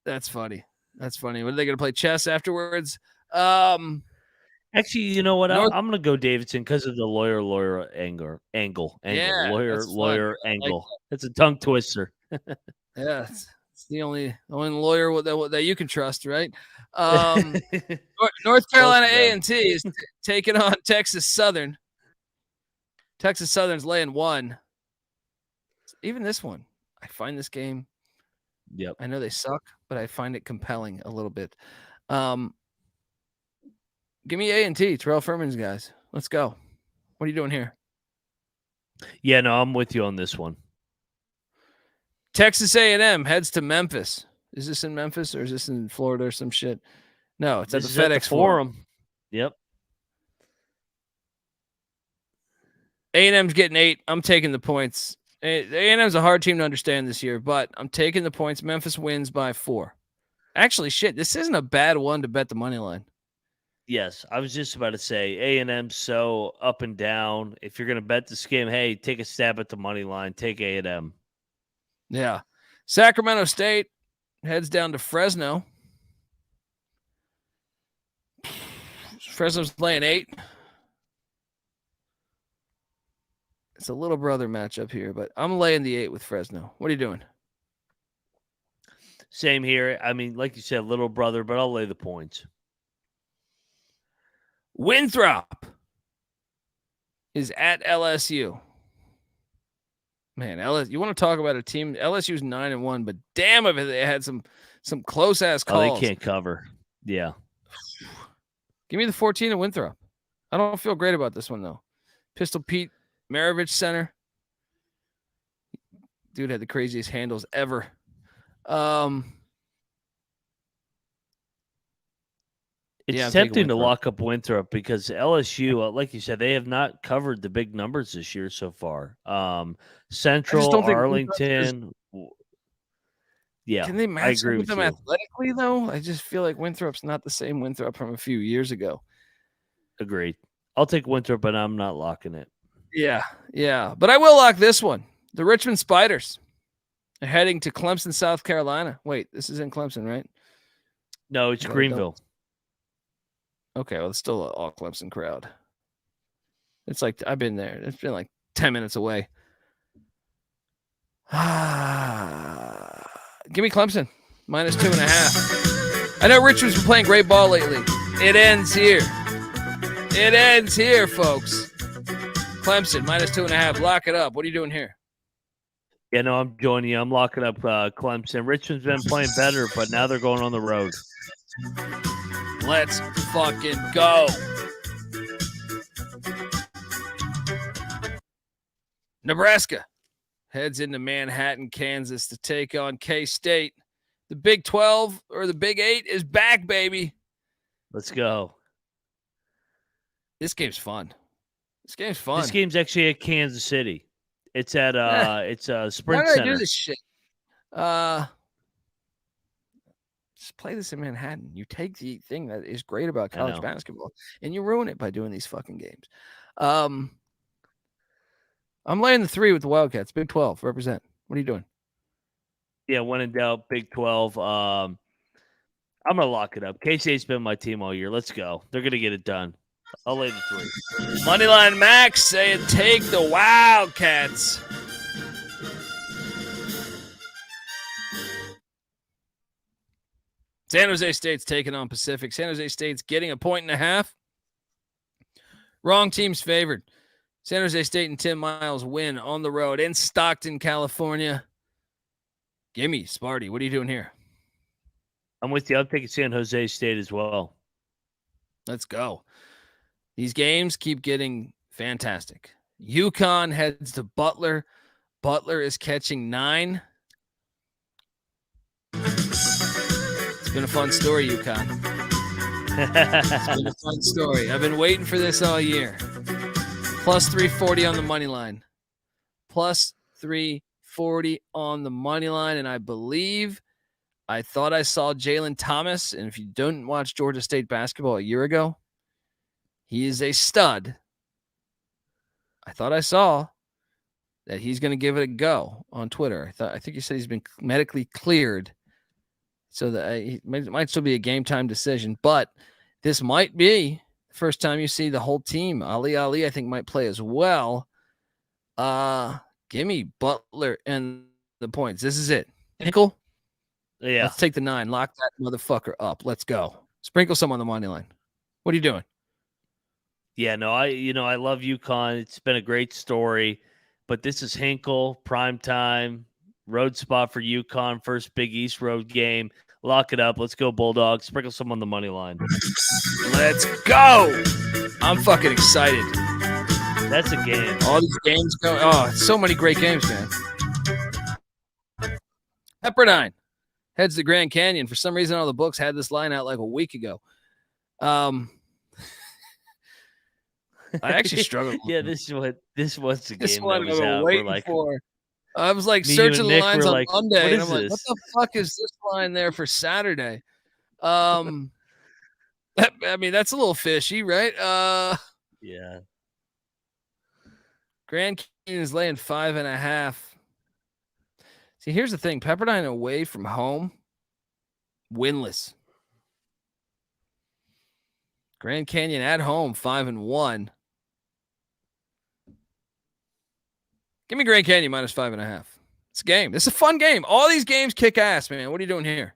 That's funny. What are they going to play chess afterwards? Actually, you know what? I'm going to go Davidson because of the lawyer angle. Yeah, lawyer angle. That's a tongue twister. Yeah, it's the only lawyer that you can trust, right? North Carolina A&T is taking on Texas Southern. Texas Southern's laying 1. Even this one, I find this game. Yep. I know they suck, but I find it compelling a little bit. Give me A&T, Terrell Furman's guys. Let's go. What are you doing here? Yeah, no, I'm with you on this one. Texas A&M heads to Memphis. Is this in Memphis or is this in Florida or some shit? No, it's at the FedEx Forum. Yep. A&M's getting 8. I'm taking the points. A&M's a hard team to understand this year, but I'm taking the points. Memphis wins by 4. Actually, shit, this isn't a bad one to bet the money line. Yes, I was just about to say A&M's so up and down. If you're going to bet this game, hey, take a stab at the money line. Take A&M. Yeah. Sacramento State heads down to Fresno. Fresno's laying 8. It's a little brother matchup here, but I'm laying the 8 with Fresno. What are you doing? Same here. I mean, like you said, little brother, but I'll lay the points. Winthrop is at LSU. Man, you want to talk about a team? LSU's 9-1, but damn if they had some close ass calls. Oh, they can't cover. Yeah. Give me the 14 at Winthrop. I don't feel great about this one though. Pistol Pete Maravich center. Dude had the craziest handles ever. It's tempting to lock up Winthrop because LSU, like you said, they have not covered the big numbers this year so far. Central, Arlington. Yeah, can they match up with them athletically, though? I just feel like Winthrop's not the same Winthrop from a few years ago. Agreed. I'll take Winthrop, but I'm not locking it. Yeah. But I will lock this one. The Richmond Spiders are heading to Clemson, South Carolina. Wait, this is in Clemson, right? No, it's Greenville. Okay, well, it's still an all Clemson crowd. It's like, I've been there. It's been like 10 minutes away. Give me Clemson. -2.5. I know Richmond's been playing great ball lately. It ends here. Folks. Clemson, -2.5. Lock it up. What are you doing here? Yeah, no, I'm joining you. I'm locking up Clemson. Richmond's been playing better, but now they're going on the road. Let's fucking go. Nebraska heads into Manhattan, Kansas to take on K-State. The Big 12 or the Big 8 is back, baby. Let's go. This game's fun. This game's actually at Kansas City. It's at it's Sprint Why did Center. I do this shit? Just play this in Manhattan. You take the thing that is great about college basketball and you ruin it by doing these fucking games. I'm laying the 3 with the Wildcats. Big 12, represent. What are you doing? Yeah, when in doubt, Big 12. I'm going to lock it up. K-State's been my team all year. Let's go. They're going to get it done. I'll lay the 3. Moneyline Max saying take the Wildcats. San Jose State's taking on Pacific. San Jose State's getting 1.5. Wrong team's favored. San Jose State and Tim Miles win on the road in Stockton, California. Gimme, Sparty. What are you doing here? I'm with you. I'm taking San Jose State as well. Let's go. These games keep getting fantastic. UConn heads to Butler. Butler is catching 9. It's been a fun story, UConn. It's been a fun story. I've been waiting for this all year. Plus 340 on the money line. Plus 340 on the money line. And I thought I saw Jalen Thomas. And if you don't watch Georgia State basketball a year ago, he is a stud. I thought I saw that he's going to give it a go on Twitter. I think he said he's been medically cleared. So that it might still be a game time decision, but this might be the first time you see the whole team. Ali, I think, might play as well. Give me Butler and the points. This is it. Nickel? Yeah. Let's take the 9. Lock that motherfucker up. Let's go. Sprinkle some on the money line. What are you doing? Yeah, no, I love UConn. It's been a great story, but this is Hinkle, prime time, road spot for UConn, first Big East road game. Lock it up. Let's go Bulldogs. Sprinkle some on the money line. Let's go. I'm fucking excited. That's a game. All these games go. Oh, so many great games, man. Pepperdine heads to Grand Canyon. For some reason, all the books had this line out like a week ago. I actually struggled. Yeah, this was the This game one that was I was out. waiting Like, for. I was like me, searching the Nick lines were on like, Monday, what and is I'm like, this? what the fuck is this line there for Saturday? I mean, that's a little fishy, right? Yeah. Grand Canyon is laying 5.5. See, here's the thing. Pepperdine away from home, winless. Grand Canyon at home, 5-1. Give me Grand Canyon minus 5.5. It's a game. It's a fun game. All these games kick ass, man. What are you doing here?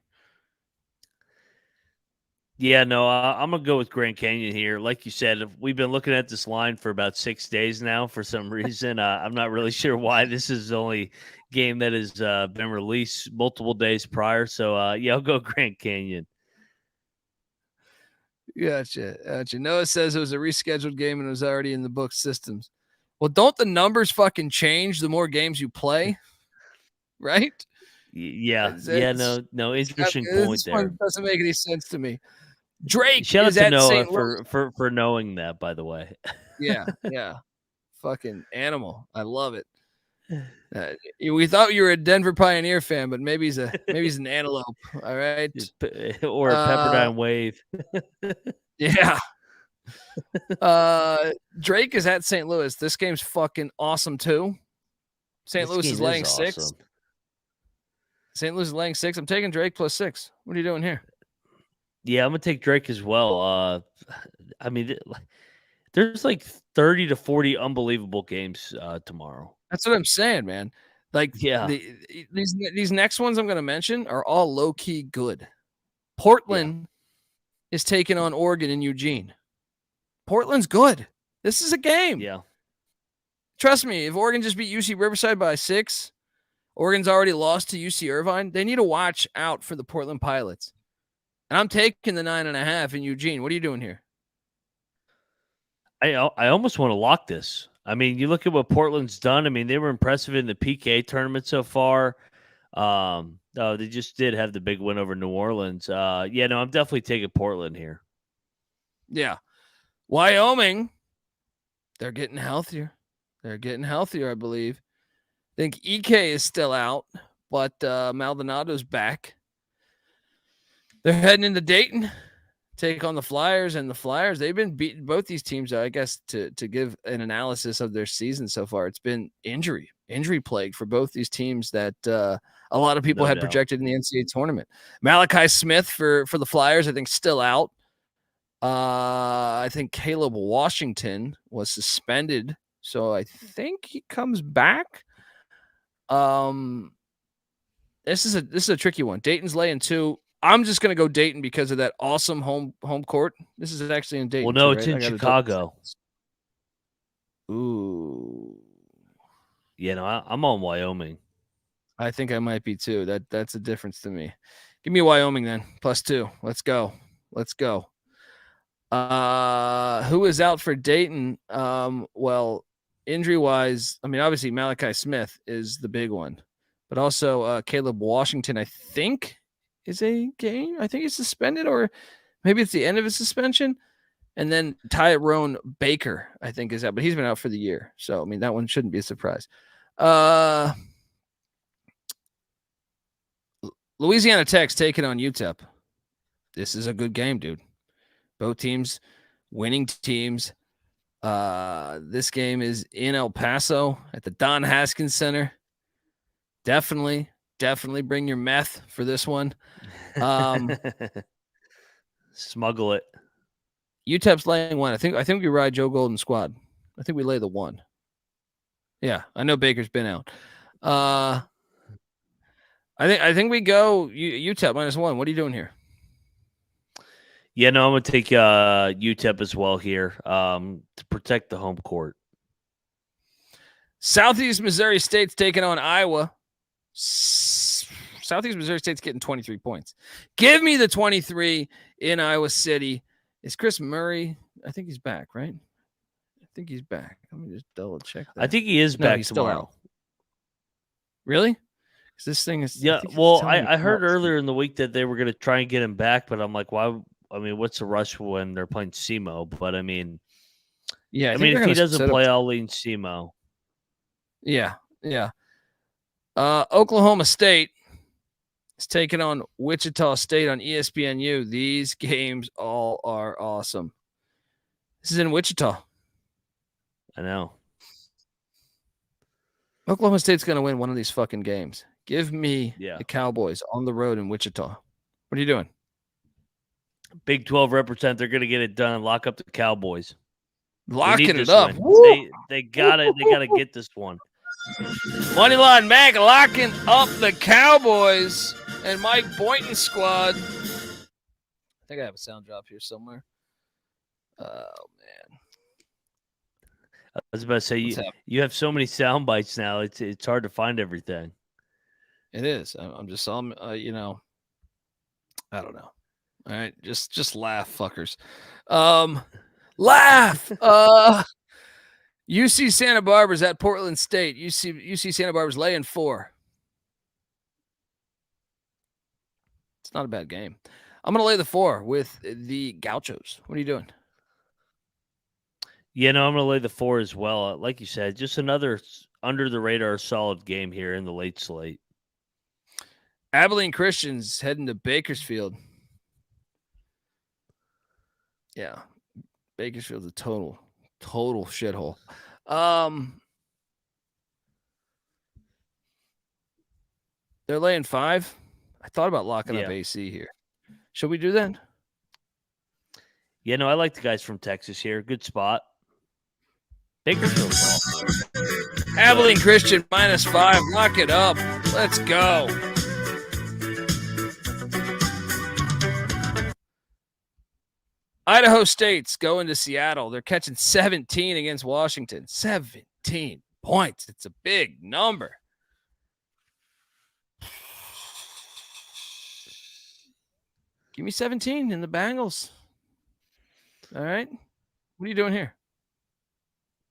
Yeah, no, I'm going to go with Grand Canyon here. Like you said, we've been looking at this line for about 6 days now for some reason. I'm not really sure why. This is the only game that has been released multiple days prior. So, yeah, I'll go Grand Canyon. Gotcha. Noah says it was a rescheduled game and it was already in the book systems. Well, don't the numbers fucking change the more games you play? Right? Yeah. No, interesting point there. Doesn't make any sense to me. Drake Shout out is to at Noah St. Louis. for knowing that, by the way. Yeah. Fucking animal. I love it. We thought you were a Denver Pioneer fan, but maybe he's an antelope. All right. Or a Pepperdine Wave. Yeah. Drake is at St. Louis. This game's fucking awesome too. St. Louis is laying 6. Awesome. St. Louis is laying 6. I'm taking Drake plus 6. What are you doing here? Yeah, I'm gonna take Drake as well. I mean, there's like 30 to 40 unbelievable games tomorrow. That's what I'm saying, man. Like, yeah, these next ones I'm gonna mention are all low key good. Portland is taking on Oregon and Eugene. Portland's good. This is a game. Yeah. Trust me, if Oregon just beat UC Riverside by 6, Oregon's already lost to UC Irvine. They need to watch out for the Portland Pilots. And I'm taking the 9.5 in Eugene. What are you doing here? I almost want to lock this. I mean, you look at what Portland's done. I mean, they were impressive in the PK tournament so far. They just did have the big win over New Orleans. I'm definitely taking Portland here. Yeah. Wyoming, they're getting healthier. I believe. I think EK is still out, but Maldonado's back. They're heading into Dayton, take on the Flyers, and the Flyers, they've been beating both these teams, I guess, to give an analysis of their season so far. It's been injury plague for both these teams that a lot of people had projected in the NCAA tournament. Malachi Smith for the Flyers, I think, still out. I think Caleb Washington was suspended, so I think he comes back. This is a tricky one. Dayton's laying 2. I'm just going to go Dayton because of that awesome home court. This is actually in Dayton. Well, no, too, it's right? in Chicago. Ooh. Yeah, no, I'm on Wyoming. I think I might be too. That's a difference to me. Give me Wyoming then. +2. Let's go. Who is out for Dayton? Well, injury-wise, I mean, obviously Malachi Smith is the big one. But also Caleb Washington, I think, is a game. I think he's suspended, or maybe it's the end of his suspension. And then Tyrone Baker, I think, is out, but he's been out for the year. So, I mean, that one shouldn't be a surprise. Louisiana Tech's taking on UTEP. This is a good game, dude. Both teams, winning teams. This game is in El Paso at the Don Haskins Center. Definitely bring your meth for this one. Smuggle it. UTEP's laying 1. I think we ride Joe Golden squad. I think we lay the 1. Yeah, I know Baker's been out. I think we go UTEP -1. What are you doing here? Yeah, no, I'm gonna take UTEP as well here to protect the home court. Southeast Missouri State's taking on Iowa. Southeast Missouri State's getting 23 points. Give me the 23 in Iowa City. Is Chris Murray? I think he's back, right? I think he's back. Let me just double check that. I think he is back he's tomorrow. Still out. Really? Because this thing is. Yeah. Well, I heard earlier in the week that they were going to try and get him back, but I'm like, why? I mean, what's the rush when they're playing SEMO? But I mean, yeah. I mean, if he doesn't play, I'll lean SEMO. Yeah. Oklahoma State is taking on Wichita State on ESPNU. These games all are awesome. This is in Wichita. I know. Oklahoma State's going to win one of these fucking games. Give me the Cowboys on the road in Wichita. What are you doing? Big 12 represent. They're going to get it done. Lock up the Cowboys. Locking it this up. They got it. They got to get this one. Moneyline Mac locking up the Cowboys and Mike Boynton's squad. I think I have a sound drop here somewhere. Oh, man. I was about to say, you have so many sound bites now. It's hard to find everything. It is. I'm just, you know, I don't know. All right. Just laugh, fuckers. Laugh. UC Santa Barbara's at Portland State. UC Santa Barbara's laying 4. It's not a bad game. I'm going to lay the 4 with the Gauchos. What are you doing? Yeah, no, I'm going to lay the 4 as well. Like you said, just another under the radar solid game here in the late slate. Abilene Christians heading to Bakersfield. Yeah. Bakersfield's a total shithole. They're laying 5. I thought about locking up AC here. Should we do that? Yeah, no, I like the guys from Texas here. Good spot. Bakersfield. Abilene Christian -5. Lock it up. Let's go. Idaho State's going to Seattle. They're catching 17 against Washington. 17 points. It's a big number. Give me 17 in the Bengals. All right. What are you doing here?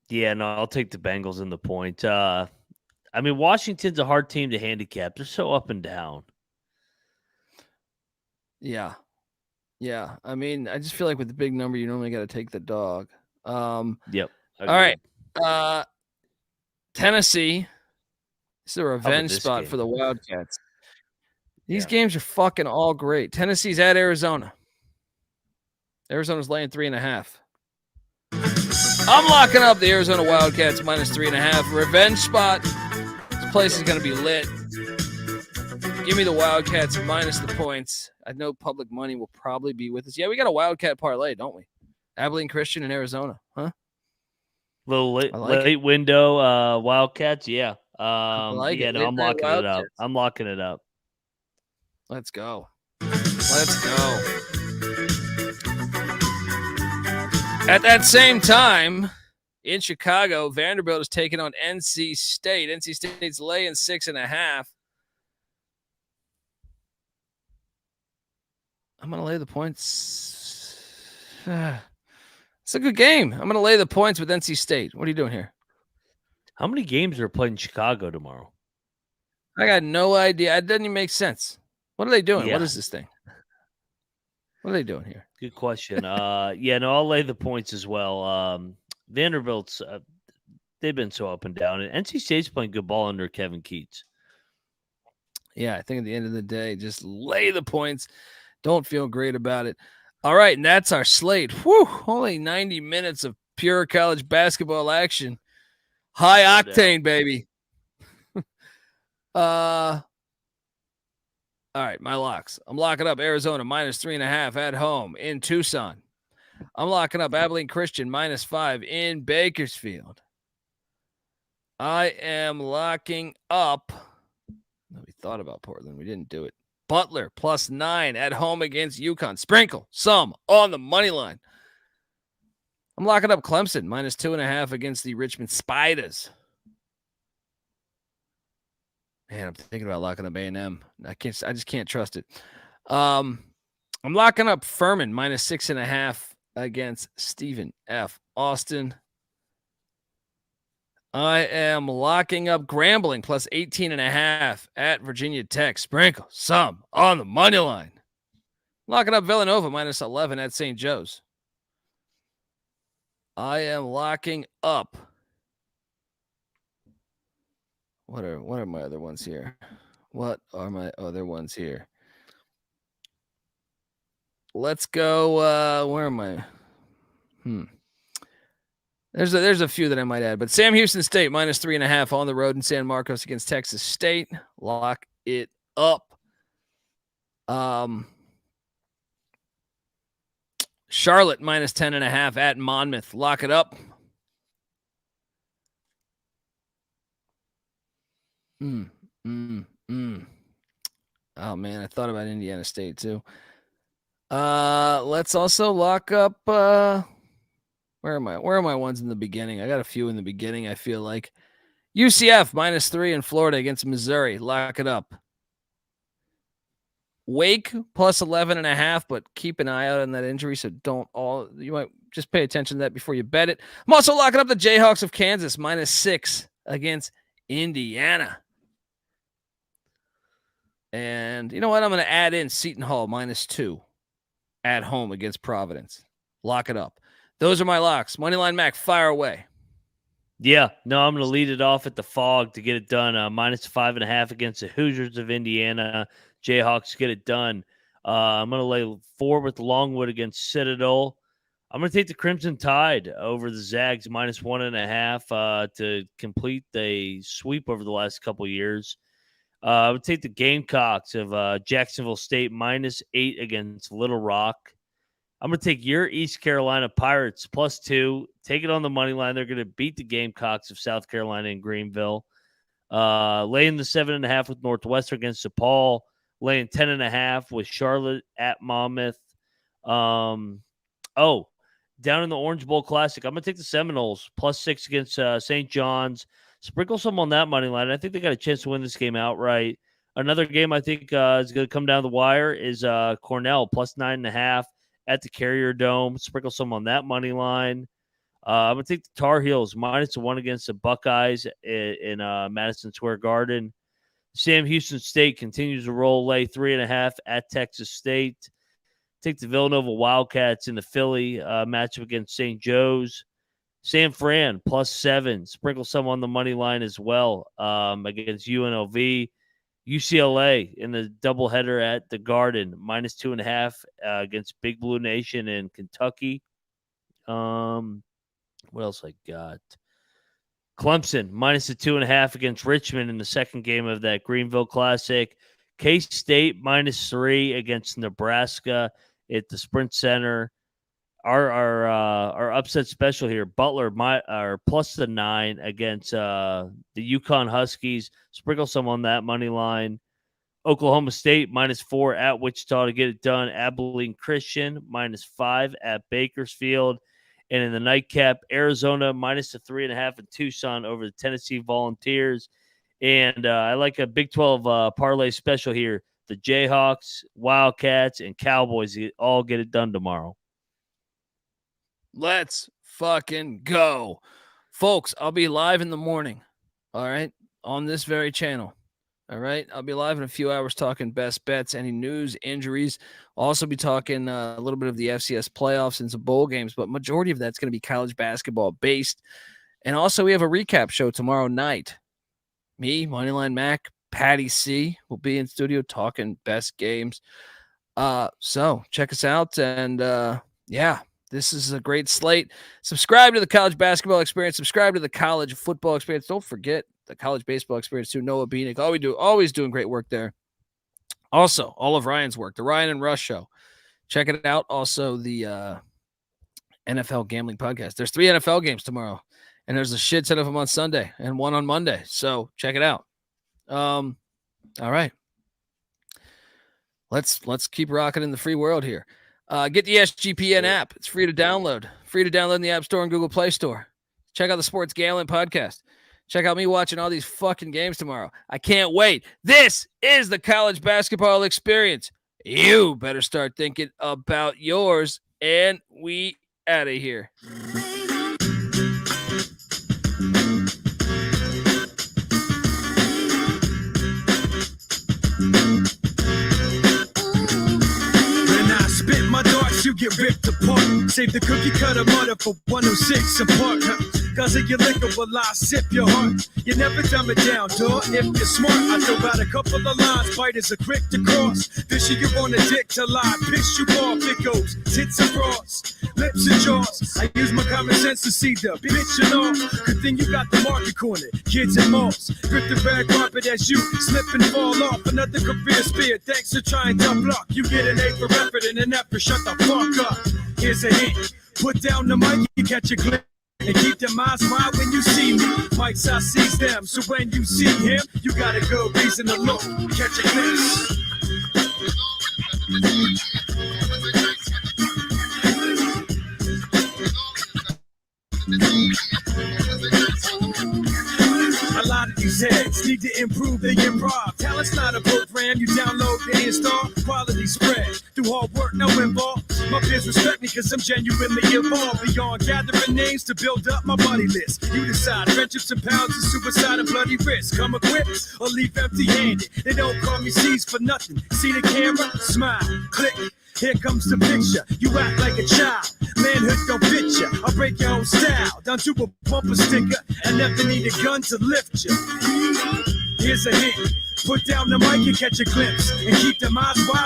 Yeah, no, I'll take the Bengals in the point. I mean, Washington's a hard team to handicap. They're so up and down. Yeah. Yeah. I mean, I just feel like with the big number, you normally got to take the dog. Yep. All right. Tennessee. This is a revenge spot for the Wildcats. These games are fucking all great. Tennessee's at Arizona. Arizona's laying 3.5. I'm locking up the Arizona Wildcats -3.5. Revenge spot. This place is going to be lit. Give me the Wildcats minus the points. I know public money will probably be with us. Yeah, we got a Wildcat parlay, don't we? Abilene Christian in Arizona, huh? Little late window Wildcats, yeah. I'm locking it up. I'm locking it up. Let's go. Let's go. At that same time, in Chicago, Vanderbilt is taking on NC State. NC State's laying 6.5. I'm going to lay the points. It's a good game. I'm going to lay the points with NC State. What are you doing here? How many games are playing in Chicago tomorrow? I got no idea. It doesn't even make sense. What are they doing? Yeah. What is this thing? What are they doing here? Good question. Yeah, no, I'll lay the points as well. Vanderbilt's they've been so up and down, and NC State's playing good ball under Kevin Keats. Yeah, I think at the end of the day, just lay the points. Don't feel great about it. All right, and that's our slate. Whew, only 90 minutes of pure college basketball action. High octane, baby. All right, my locks. I'm locking up Arizona -3.5 at home in Tucson. I'm locking up Abilene Christian -5 in Bakersfield. I am locking up. We thought about Portland. We didn't do it. Butler +9 at home against UConn. Sprinkle some on the money line. I'm locking up Clemson -2.5 against the Richmond Spiders. Man, I'm thinking about locking up A&M. I just can't trust it. I'm locking up Furman -6.5 against Stephen F. Austin. I am locking up Grambling +18.5 at Virginia Tech. Sprinkle some on the money line. Locking up Villanova -11 at St. Joe's. I am locking up. What are my other ones here? What are my other ones here? Let's go. Where am I? There's a few that I might add, but Sam Houston State -3.5 on the road in San Marcos against Texas State. Lock it up. Charlotte -10.5 at Monmouth. Lock it up. Oh, man, I thought about Indiana State too. Let's also lock up where are my ones in the beginning? I got a few in the beginning, I feel like. UCF -3 in Florida against Missouri. Lock it up. Wake +11.5, but keep an eye out on that injury, so you might just pay attention to that before you bet it. I'm also locking up the Jayhawks of Kansas -6 against Indiana. And you know what? I'm going to add in Seton Hall -2 at home against Providence. Lock it up. Those are my locks. Moneyline Mac, fire away. Yeah, no, I'm going to lead it off at the Fog to get it done. -5.5 against the Hoosiers of Indiana. Jayhawks get it done. I'm going to lay 4 with Longwood against Citadel. I'm going to take the Crimson Tide over the Zags -1.5 to complete the sweep over the last couple of years. I would take the Gamecocks of Jacksonville State -8 against Little Rock. I'm going to take your East Carolina Pirates +2. Take it on the money line. They're going to beat the Gamecocks of South Carolina in Greenville. Laying the 7.5 with Northwestern against DePaul. Laying 10.5 with Charlotte at Monmouth. Down in the Orange Bowl Classic, I'm going to take the Seminoles +6 against St. John's. Sprinkle some on that money line. I think they got a chance to win this game outright. Another game I think is going to come down the wire is Cornell +9.5 at the Carrier Dome. Sprinkle some on that money line. I'm going to take the Tar Heels -1 against the Buckeyes in Madison Square Garden. Sam Houston State continues to roll, lay 3.5 at Texas State. Take the Villanova Wildcats in the Philly matchup against St. Joe's. San Fran +7. Sprinkle some on the money line as well against UNLV. UCLA in the doubleheader at the Garden -2.5 against Big Blue Nation in Kentucky. What else I got? Clemson -2.5 against Richmond in the second game of that Greenville Classic. K-State -3 against Nebraska at the Sprint Center. Our upset special here, Butler +9 against the UConn Huskies. Sprinkle some on that money line. Oklahoma State -4 at Wichita to get it done. Abilene Christian -5 at Bakersfield. And in the nightcap, Arizona -3.5 in Tucson over the Tennessee Volunteers. And I like a Big 12 parlay special here. The Jayhawks, Wildcats, and Cowboys all get it done tomorrow. Let's fucking go. Folks, I'll be live in the morning, all right, on this very channel, all right? I'll be live in a few hours talking best bets, any news, injuries. I'll also be talking a little bit of the FCS playoffs and some bowl games, but majority of that's going to be college basketball based. And also we have a recap show tomorrow night. Me, Moneyline Mac, Patty C will be in studio talking best games. So check us out, and yeah. This is a great slate. Subscribe to the College Basketball Experience. Subscribe to the College Football Experience. Don't forget the College Baseball Experience too. Noah Beanick, always doing great work there. Also, all of Ryan's work, the Ryan and Rush Show. Check it out. Also, the NFL Gambling Podcast. There's 3 NFL games tomorrow, and there's a shit ton of them on Sunday and 1 on Monday. So check it out. All right. Let's keep rocking in the free world here. Get the SGPN app. It's free to download. Free to download in the App Store and Google Play Store. Check out the Sports Gambling Podcast. Check out me watching all these fucking games tomorrow. I can't wait. This is the College Basketball Experience. You better start thinking about yours, and we out of here. You get ripped apart. Save the cookie cutter mother for 106 apart. Cause of your liquor will I sip your heart. You never dumb it down, dog. If you're smart, I throw out a couple of lines. Fighters are quick to cross. This you on a dick to lie. Piss you off, it goes tits and bras, lips and jaws. I use my common sense to see the bitch and all. Good thing you got the market corner. Kids and malls. Grip the red carpet as you slip and fall off. Another career spear. Thanks for trying to block. You get an A for effort and an effort. Shut the fuck up. Here's a hint. Put down the mic, you catch a glimpse. And keep them eyes wide when you see me. Mics, I seize them. So when you see him, you got a good reason to look. Catch a glimpse. A lot of these heads need to improve their improv. Talent's not a program you download and install. Quality spread through hard work, no involved. My peers respect me cause I'm genuinely involved. Beyond gathering names to build up my buddy list. You decide friendships and pounds of suicide and bloody risk. Come equipped or leave empty-handed. They don't call me C's for nothing. See the camera? Smile. Click. Here comes the picture. You act like a child. Manhood don't fit ya. I'll break your own style. Down to a bumper sticker. And never need a gun to lift ya. Here's a hint. Put down the mic and catch a glimpse. And keep them eyes wide.